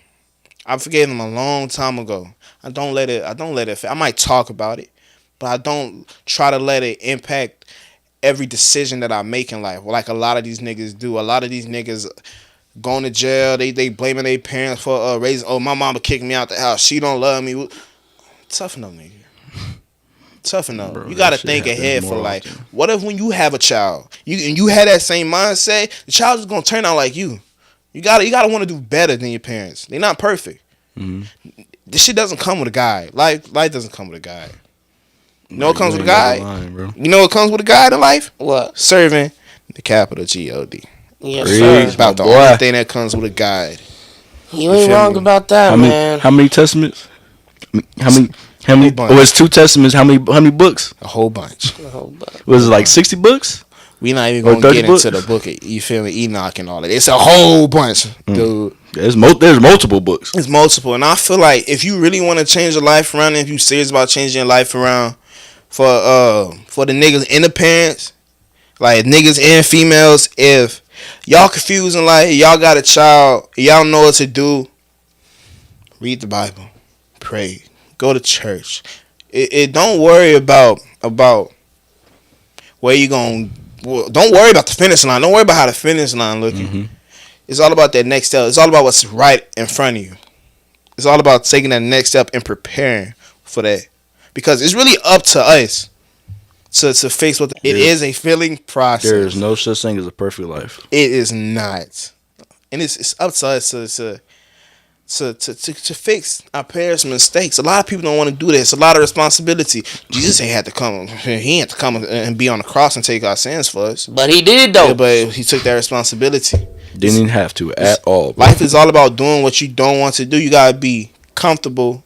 [SPEAKER 3] I forgave them a long time ago. I don't let it I might talk about it, but I don't try to let it impact every decision that I make in life. Like a lot of these niggas do. A lot of these niggas going to jail. They blaming their parents for raising. Oh, my mama kicked me out the house. She don't love me. Toughen up, nigga. Toughen up.
[SPEAKER 2] Bro,
[SPEAKER 3] you gotta
[SPEAKER 2] that shit
[SPEAKER 3] think
[SPEAKER 2] happens
[SPEAKER 3] ahead for
[SPEAKER 2] more
[SPEAKER 3] life.
[SPEAKER 2] often.
[SPEAKER 3] What if when you have a child, you had that same mindset, the child is gonna turn out like you. You gotta want to do better than your parents. They're not perfect. This shit doesn't come with a guide. Life doesn't come with a guide. You know what comes with a guide? You know what comes with a guide in life?
[SPEAKER 1] What?
[SPEAKER 3] Serving the capital G-O-D.
[SPEAKER 1] Yes,
[SPEAKER 2] Preach.
[SPEAKER 1] sir.
[SPEAKER 3] About the
[SPEAKER 2] boy.
[SPEAKER 3] only thing that comes with a guide.
[SPEAKER 1] You ain't
[SPEAKER 3] feel
[SPEAKER 1] wrong
[SPEAKER 3] me?
[SPEAKER 1] about that, man.
[SPEAKER 2] How many testaments? How many?
[SPEAKER 3] bunch.
[SPEAKER 2] Oh, it's 2 testaments. How many books?
[SPEAKER 3] A whole bunch.
[SPEAKER 2] Was it like 60 books?
[SPEAKER 3] We not even
[SPEAKER 2] Or
[SPEAKER 3] gonna
[SPEAKER 2] 30
[SPEAKER 3] get
[SPEAKER 2] books?
[SPEAKER 3] into the book of, you feel me, Enoch and all that. It's a whole bunch, dude.
[SPEAKER 2] There's multiple books.
[SPEAKER 3] It's multiple, and I feel like if you really want to change your life around, and if you serious about changing your life around for the niggas and the parents, like niggas and females, if y'all confused in life, y'all got a child, y'all know what to do, read the Bible, pray, go to church. It don't worry about where you going. Don't worry about the finish line. Don't worry about how the finish line looking. It's all about that next step. It's all about what's right in front of you. It's all about taking that next step and preparing for that. Because it's really up to us to fix what it is a feeling process.
[SPEAKER 2] There is no such thing as a perfect life.
[SPEAKER 3] It is not. And it's up to us to fix our parents' mistakes. A lot of people don't want to do this. A lot of responsibility. Jesus ain't had to come. He had to come and be on the cross and take our sins for us.
[SPEAKER 1] But he did though.
[SPEAKER 3] Yeah, but he took that responsibility.
[SPEAKER 2] Didn't even have to at all. Bro.
[SPEAKER 3] Life is all about doing what you don't want to do. You gotta be comfortable.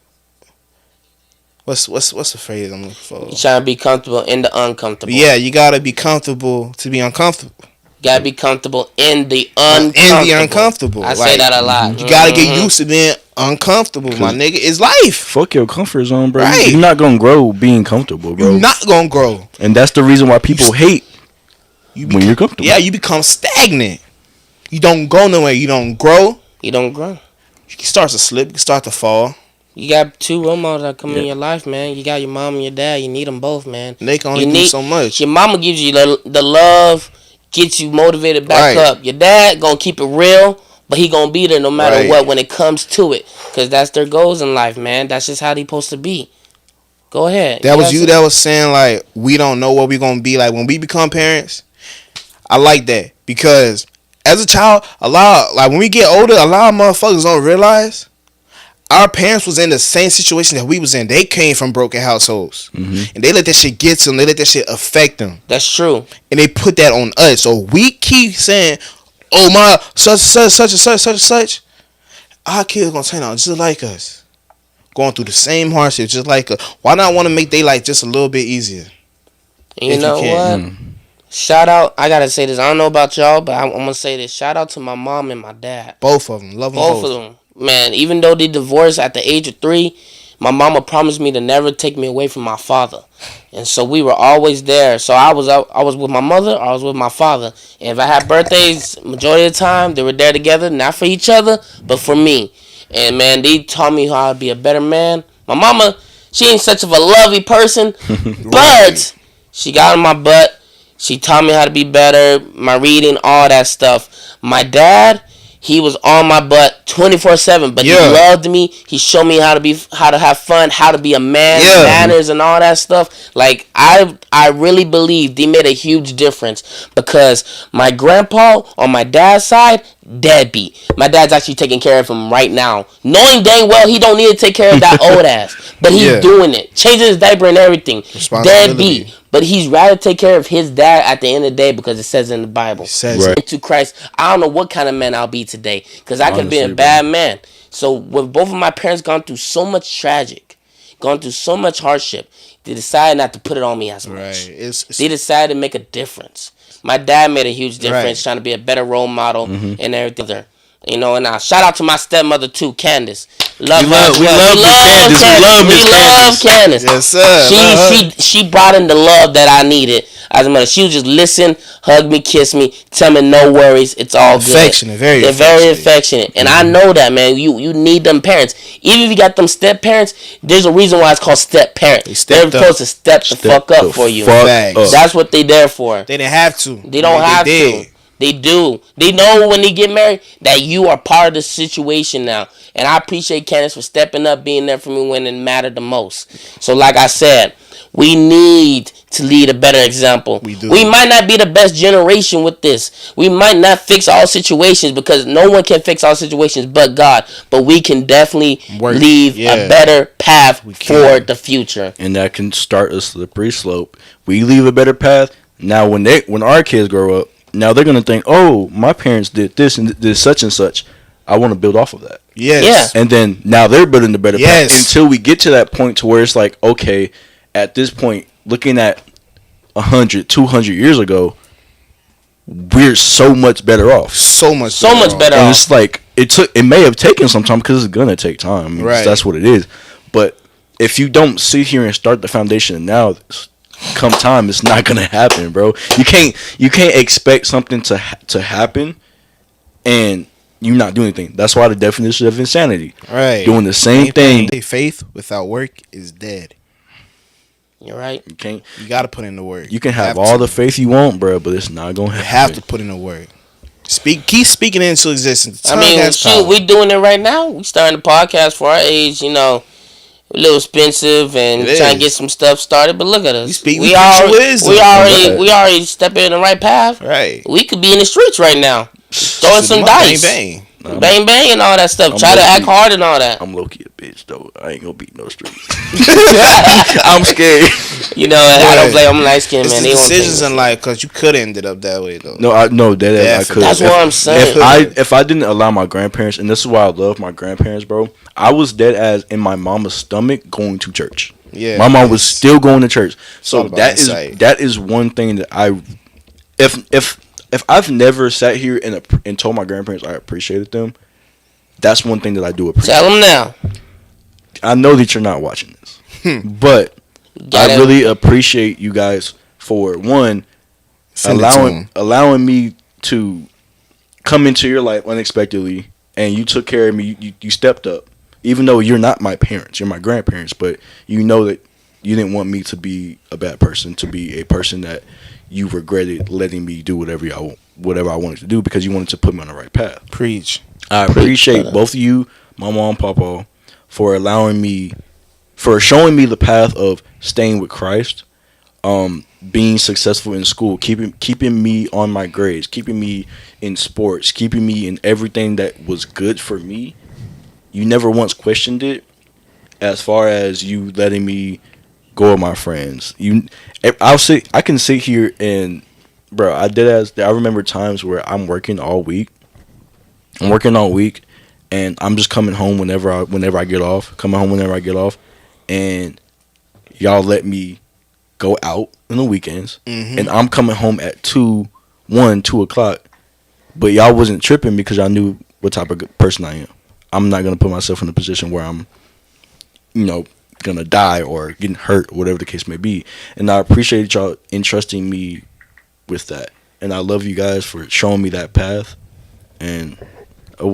[SPEAKER 3] What's the phrase I'm looking for?
[SPEAKER 1] You trying to be comfortable in the uncomfortable.
[SPEAKER 3] Yeah, you gotta be comfortable to be uncomfortable.
[SPEAKER 1] Gotta be comfortable in the uncomfortable.
[SPEAKER 3] In the uncomfortable.
[SPEAKER 1] I say that a lot.
[SPEAKER 3] You gotta get used to being uncomfortable, my nigga. It's life.
[SPEAKER 2] Fuck your comfort zone, bro.
[SPEAKER 3] Right.
[SPEAKER 2] You're not gonna grow being comfortable, bro.
[SPEAKER 3] You're not gonna grow.
[SPEAKER 2] And that's the reason why people hate when you're comfortable.
[SPEAKER 3] Yeah, you become stagnant. You don't go nowhere. You don't grow.
[SPEAKER 1] You don't grow.
[SPEAKER 3] You start to slip. You start to fall.
[SPEAKER 1] You got 2 role models that come in your life, man. You got your mom and your dad. You need them both, man.
[SPEAKER 3] And they can only do so much.
[SPEAKER 1] Your mama gives you the love, gets you motivated back
[SPEAKER 3] Right.
[SPEAKER 1] up. Your dad gonna keep it real, but he gonna be there no matter
[SPEAKER 3] Right.
[SPEAKER 1] what when it comes to it. Because that's their goals in life, man. That's just how they supposed to be. Go ahead.
[SPEAKER 3] That was you that was saying, like, we don't know what we're going to be like when we become parents. I like that. Because as a child, when we get older, a lot of motherfuckers don't realize our parents was in the same situation that we was in. They came from broken households. And they let that shit get to them. They let that shit affect them.
[SPEAKER 1] That's true.
[SPEAKER 3] And they put that on us. So we keep saying, oh, my such and such. Our kids going to turn out just like us. Going through the same hardships just like us. Why not want to make their life just a little bit easier?
[SPEAKER 1] And you
[SPEAKER 3] If
[SPEAKER 1] know
[SPEAKER 3] you
[SPEAKER 1] what?
[SPEAKER 3] can.
[SPEAKER 1] Shout out. I got to say this. I don't know about y'all, but I'm going to say this. Shout out to my mom and my dad.
[SPEAKER 3] Both of them. Love them
[SPEAKER 1] Both
[SPEAKER 3] both.
[SPEAKER 1] of them. Man, even though they divorced at the age of 3, my mama promised me to never take me away from my father. And so we were always there. So I was with my mother, I was with my father. And if I had birthdays, majority of the time, they were there together, not for each other, but for me. and man, they taught me how to be a better man. My mama, she ain't such of a lovey person, but she got on my butt. She taught me how to be better, my reading, all that stuff. My dad, he was on my butt 24/7, but he loved me. He showed me how to have fun, how to be a man, manners, and all that stuff. Like I really believe they made a huge difference because my grandpa on my dad's side, deadbeat. My dad's actually taking care of him right now, knowing dang well he don't need to take care of that old ass, but he's doing it, changing his diaper and everything. Deadbeat. But he's rather take care of his dad at the end of the day because it says in the Bible. It says into Christ. I don't know what kind of man I'll be today because I could be a bad man. So with both of my parents gone through so much gone through so much hardship, they decided not to put it on me as much. They decided to make a difference. My dad made a huge difference trying to be a better role model and everything. You know, and shout out to my stepmother too, Candace. We love Candace. Yes, sir. She brought in the love that I needed as a mother. She would just listen, hug me, kiss me, tell me no worries, it's all good. Affectionate, very affectionate. And I know that, man. You need them parents. Even if you got them step parents, there's a reason why it's called step parent. They're supposed to step the fuck up for you. That's what they there for.
[SPEAKER 3] They didn't have to.
[SPEAKER 1] They don't have to. They do. They know when they get married that you are part of the situation now. And I appreciate Candace for stepping up, being there for me when it mattered the most. So like I said, we need to lead a better example. We do. We might not be the best generation with this. We might not fix all situations because no one can fix all situations but God. But we can definitely leave a better path for the future.
[SPEAKER 2] And that can start a slippery slope. We leave a better path. Now when our kids grow up, now they're gonna think, oh, my parents did this and did such and such. I want to build off of that.
[SPEAKER 1] Yes.
[SPEAKER 2] And then now they're building the better path until we get to that point to where it's like, okay, at this point, looking at 100, 200 years ago, we're so much better off.
[SPEAKER 3] So much better
[SPEAKER 2] and
[SPEAKER 3] off.
[SPEAKER 2] It's like it may have taken some time because it's gonna take time. I mean, that's what it is. But if you don't sit here and start the foundation now, come time, it's not gonna happen, bro. You can't expect something to happen and you not doing anything. That's why the definition of insanity.
[SPEAKER 3] Right.
[SPEAKER 2] Doing the same thing.
[SPEAKER 3] Faith without work is dead.
[SPEAKER 1] You're right.
[SPEAKER 3] You gotta put in the work.
[SPEAKER 2] You can have all the faith you want, bro, but it's not gonna happen.
[SPEAKER 3] You have to put in the work. Keep speaking into existence.
[SPEAKER 1] I mean, shoot, we doing it right now. We starting the podcast for our age, you know. A little expensive and trying to get some stuff started, but look at us. We already stepping in the right path.
[SPEAKER 3] Right.
[SPEAKER 1] We could be in the streets right now, throwing some dice, bang bang, and all that stuff. Try to act hard and all that.
[SPEAKER 2] I'm low key a bitch though. I ain't gonna beat no streets. I'm scared.
[SPEAKER 1] You know, I don't blame. I'm light skinned, man.
[SPEAKER 3] It's decisions in life because you could have ended up that way though.
[SPEAKER 2] No, I could.
[SPEAKER 1] That's what I'm saying.
[SPEAKER 2] If I didn't allow my grandparents, and this is why I love my grandparents, bro. I was dead as in my mama's stomach going to church. Yeah, my mom was still going to church. So that is one thing that if I've never sat here and told my grandparents I appreciated them, that's one thing that I do appreciate.
[SPEAKER 1] Tell them now.
[SPEAKER 2] I know that you're not watching this, but I really appreciate you guys for one allowing me to come into your life unexpectedly, and you took care of me. You stepped up, even though you're not my parents, you're my grandparents, but you know that you didn't want me to be a bad person, to be a person that you regretted letting me do whatever I wanted to do because you wanted to put me on the right path.
[SPEAKER 3] Preach.
[SPEAKER 2] I appreciate both of you, my mom and papa, for showing me the path of staying with Christ, being successful in school, keeping me on my grades, keeping me in sports, keeping me in everything that was good for me. You never once questioned it, as far as you letting me go with my friends. I can sit here and, bro, I remember times where I'm working all week, and I'm just coming home whenever I get off, and y'all let me go out on the weekends, and I'm coming home at 2 o'clock, but y'all wasn't tripping because y'all knew what type of person I am. I'm not gonna put myself in a position where I'm, gonna die or getting hurt, whatever the case may be. And I appreciate y'all entrusting me with that. And I love you guys for showing me that path. And I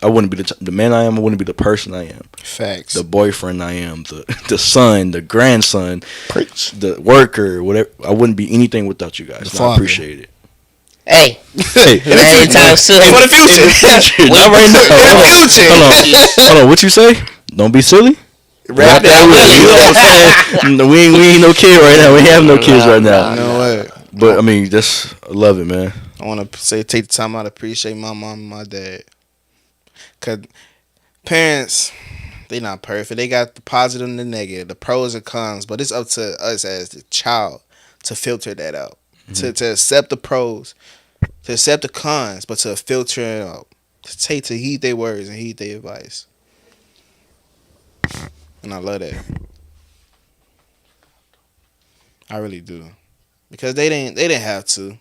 [SPEAKER 2] I wouldn't be the man I am. I wouldn't be the person I am.
[SPEAKER 3] Facts.
[SPEAKER 2] The boyfriend I am. The son, the grandson,
[SPEAKER 3] Preach.
[SPEAKER 2] the worker, whatever. I wouldn't be anything without you guys. And I appreciate it.
[SPEAKER 1] Hey,
[SPEAKER 2] Hey,
[SPEAKER 1] anytime soon.
[SPEAKER 3] For the future.
[SPEAKER 2] Not right now.
[SPEAKER 3] In the future.
[SPEAKER 2] Hold on. What you say? Don't be silly.
[SPEAKER 3] Wrap that
[SPEAKER 2] You know what I'm saying? We ain't no kid right now. We have no kids right now.
[SPEAKER 3] You know what?
[SPEAKER 2] But I mean, I love it, man.
[SPEAKER 3] I want to say, take the time out to appreciate my mom and my dad. Cause parents, they not perfect. They got the positive and the negative, the pros and cons. But it's up to us as the child to filter that out, to accept the pros, to accept the cons, but to filter it out, to heed their words and heed their advice. And I love that. I really do, because they didn't have to.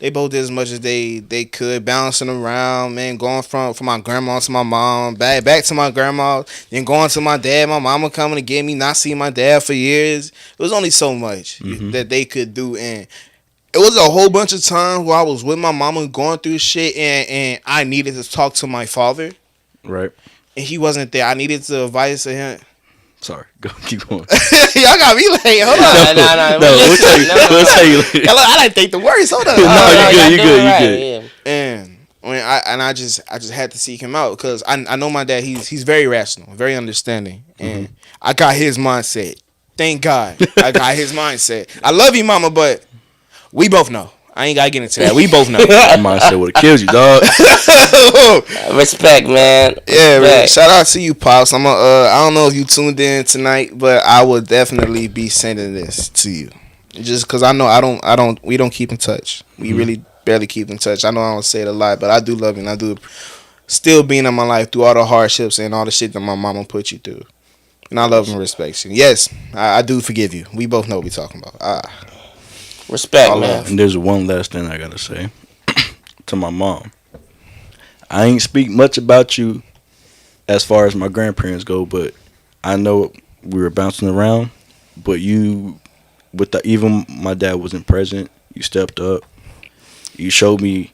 [SPEAKER 3] They both did as much as they could, bouncing around, man, going from my grandma to my mom, back to my grandma, then going to my dad, my mama coming to get me, not seeing my dad for years. It was only so much that they could do, and it was a whole bunch of times where I was with my mama going through shit, and I needed to talk to my father,
[SPEAKER 2] Right.
[SPEAKER 3] and he wasn't there. I needed the advice of him.
[SPEAKER 2] Sorry. Keep going.
[SPEAKER 3] Y'all got me like, hold on.
[SPEAKER 2] No, we'll tell you later.
[SPEAKER 3] I didn't think the words. Hold on.
[SPEAKER 2] No, you good.
[SPEAKER 3] And I just had to seek him out, because I know my dad. He's very rational, very understanding, and I got his mindset. Thank God, I got his mindset. I love you, mama, but we both know. I ain't gotta get into that. We both know.
[SPEAKER 2] That mindset would have killed you, dog.
[SPEAKER 1] Respect, man.
[SPEAKER 3] Yeah, man.
[SPEAKER 1] Respect.
[SPEAKER 3] Shout out to you, Pops. I don't know if you tuned in tonight, but I will definitely be sending this to you, just because I know we don't keep in touch. We really barely keep in touch. I know I don't say it a lot, but I do love you, and I do still being in my life through all the hardships and all the shit that my mama put you through. And I love and respect you. Yes, I do forgive you. We both know what we're talking about.
[SPEAKER 1] Respect, man.
[SPEAKER 2] And there's one last thing I gotta say to my mom. I ain't speak much about you as far as my grandparents go, but I know we were bouncing around. But you, even my dad wasn't present, you stepped up. You showed me.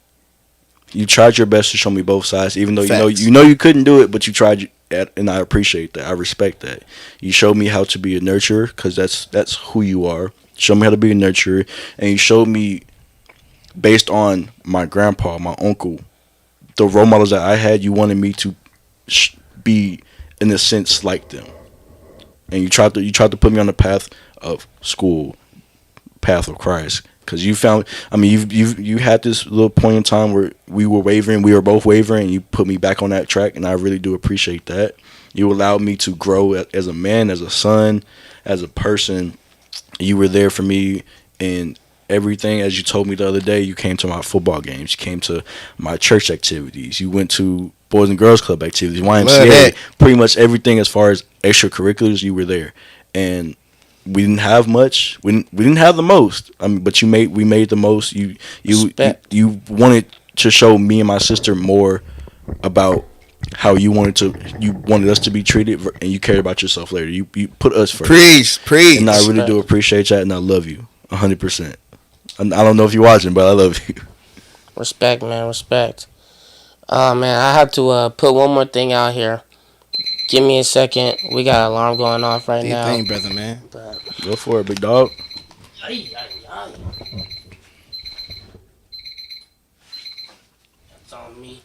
[SPEAKER 2] You tried your best to show me both sides, even though you know you couldn't do it, but you tried. And I appreciate that. I respect that. You showed me how to be a nurturer, because that's who you are. Show me how to be a nurturer, and you showed me, based on my grandpa, my uncle, the role models that I had. You wanted me to be, in a sense, like them, and you tried to put me on the path of school, path of Christ, because you found. I mean, you had this little point in time where we were both wavering, and you put me back on that track, and I really do appreciate that. You allowed me to grow as a man, as a son, as a person. You were there for me in everything. As you told me the other day, you came to my football games. You came to my church activities. You went to Boys and Girls Club activities, YMCA, pretty much everything as far as extracurriculars. You were there, and we didn't have much. We didn't have the most. I mean, but we made the most. You wanted to show me and my sister more about how you wanted us to be treated, and you cared about yourself later. You put us first.
[SPEAKER 3] Preach.
[SPEAKER 2] And I really do appreciate that, and I love you 100%. I don't know if you're watching, but I love you.
[SPEAKER 1] Respect, man. Respect. Man, I have to put one more thing out here. Give me a second. We got an alarm going off right now.
[SPEAKER 3] Thing, brother, man.
[SPEAKER 2] Go for it, big dog.
[SPEAKER 1] That's on me.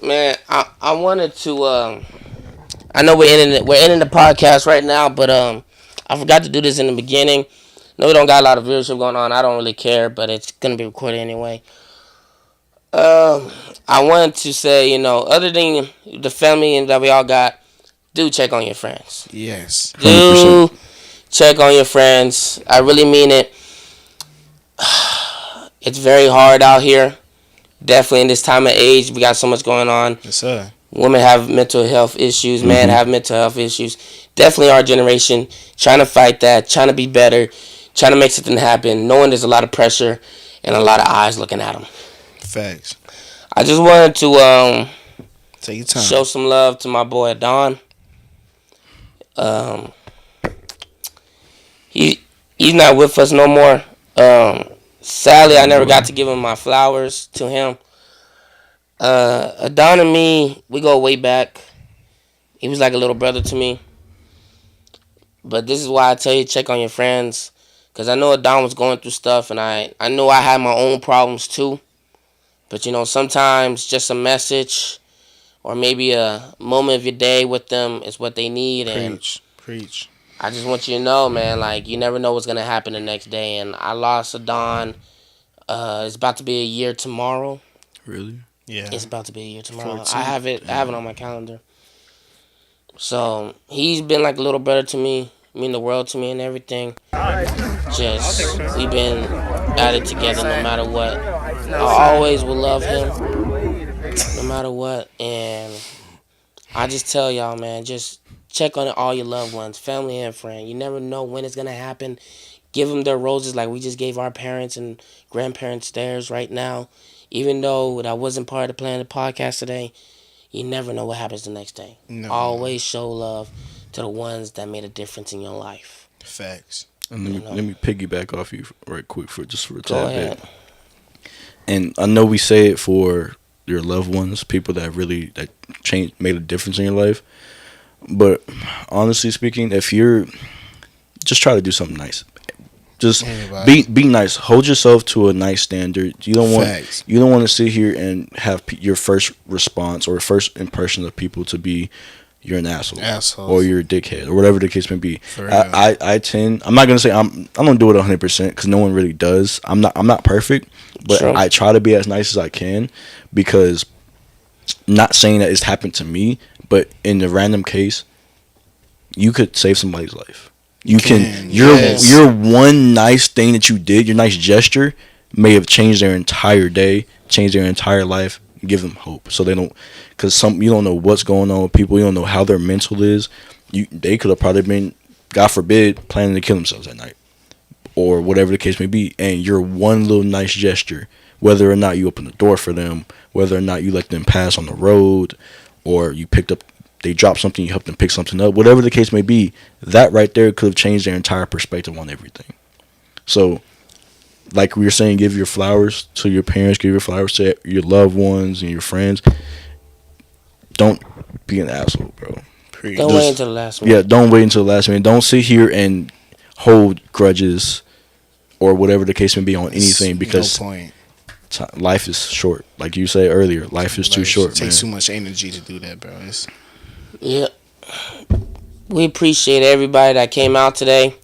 [SPEAKER 1] Man, I wanted to. I know we're ending the podcast right now, but I forgot to do this in the beginning. No, we don't got a lot of viewership going on. I don't really care, but it's gonna be recorded anyway. I wanted to say, other than the family that we all got, do check on your friends.
[SPEAKER 3] Yes.
[SPEAKER 2] 100%.
[SPEAKER 1] Do check on your friends. I really mean it. It's very hard out here. Definitely in this time of age, we got so much going on.
[SPEAKER 3] Yes, sir.
[SPEAKER 1] Women have mental health issues. Men have mental health issues. Definitely our generation trying to fight that, trying to be better, trying to make something happen, knowing there's a lot of pressure and a lot of eyes looking at them.
[SPEAKER 3] Facts.
[SPEAKER 1] I just wanted to
[SPEAKER 3] Take your time.
[SPEAKER 1] show some love to my boy Don. He's not with us no more. Sadly, I never got to give him my flowers to him. Adon and me, we go way back. He was like a little brother to me. But this is why I tell you check on your friends. Because I know Adon was going through stuff, and I know I had my own problems too. But sometimes just a message or maybe a moment of your day with them is what they need. And
[SPEAKER 3] Preach.
[SPEAKER 1] I just want you to know, man, like, you never know what's going to happen the next day. And I lost Adon. It's about to be a year tomorrow.
[SPEAKER 2] Really?
[SPEAKER 3] Yeah.
[SPEAKER 1] It's about to be a year tomorrow.
[SPEAKER 3] 14.
[SPEAKER 1] I have it on my calendar. So he's been like a little brother to me, mean the world to me and everything. Just we've been at it together no matter what. I always will love him no matter what. And I just tell y'all, man, just check on all your loved ones, family and friends. You never know when it's gonna happen. Give them their roses like we just gave our parents and grandparents theirs right now. Even though that wasn't part of the plan of the podcast today, you never know what happens the next day.
[SPEAKER 3] No.
[SPEAKER 1] Always show love to the ones that made a difference in your life.
[SPEAKER 3] Facts.
[SPEAKER 2] And let me piggyback off you right quick for a
[SPEAKER 1] Go
[SPEAKER 2] tad
[SPEAKER 1] ahead.
[SPEAKER 2] bit. And I know we say it for your loved ones, people that really made a difference in your life. But honestly speaking, if you're just try to do something nice. Just be nice. Hold yourself to a nice standard. You don't want to sit here and have your first response or first impression of people to be you're an asshole or you're a dickhead or whatever the case may be. I tend. I'm not gonna say I'm gonna do it 100% because no one really does. I'm not perfect, but
[SPEAKER 1] Sure.
[SPEAKER 2] I try to be as nice as I can because not saying that it's happened to me, but in the random case, you could save somebody's life. Your one nice thing that you did, your nice gesture, may have changed their entire day, changed their entire life. Give them hope, so they don't, because you don't know what's going on with people. You don't know how their mental is. They could have probably been, God forbid, planning to kill themselves at night, or whatever the case may be. And your one little nice gesture, whether or not you open the door for them, whether or not you let them pass on the road, or they dropped something, you helped them pick something up, whatever the case may be, that right there could have changed their entire perspective on everything. So, like we were saying, give your flowers to your parents, give your flowers to your loved ones and your friends. Don't be an asshole, bro.
[SPEAKER 1] Don't wait until the last minute.
[SPEAKER 2] Yeah, don't wait until the last minute. Don't sit here and hold grudges or whatever the case may be on anything because life is short. Like you said earlier, life is too short.
[SPEAKER 3] It takes too much energy to do that, bro.
[SPEAKER 1] Yeah. We appreciate everybody that came out today.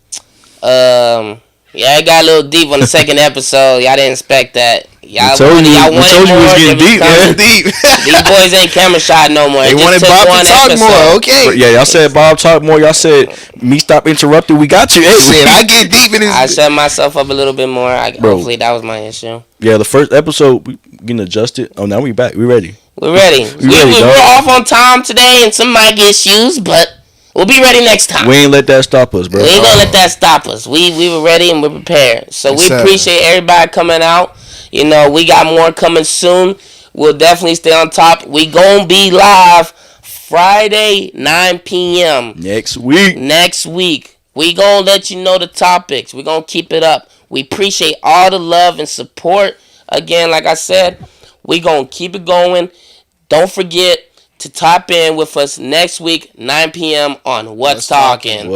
[SPEAKER 1] Yeah, it got a little deep on the second episode. Y'all didn't expect that. Y'all wanted more.
[SPEAKER 2] Deep.
[SPEAKER 1] These boys ain't camera shy no more.
[SPEAKER 3] They wanted Bob to talk more. Okay.
[SPEAKER 2] Yeah, y'all said Bob talk more. Y'all said me stop interrupting. We got you. Hey,
[SPEAKER 3] shit, I get deep in this.
[SPEAKER 1] I shut myself up a little bit more. Hopefully that was my issue.
[SPEAKER 2] Yeah, the first episode we getting adjusted. Oh, now we back. We ready.
[SPEAKER 1] We're ready. We're off on time today and some mic issues, but we'll be ready next time.
[SPEAKER 2] We ain't let that stop us, bro.
[SPEAKER 1] We ain't gonna let that stop us. We were ready and we're prepared. So we appreciate everybody coming out. We got more coming soon. We'll definitely stay on top. We gonna be live Friday 9 p.m.
[SPEAKER 2] Next week.
[SPEAKER 1] We gonna let you know the topics. We gonna keep it up. We appreciate all the love and support. Again, like I said, we gonna keep it going. Don't forget to tap in with us next week, 9 p.m. on What's Talking.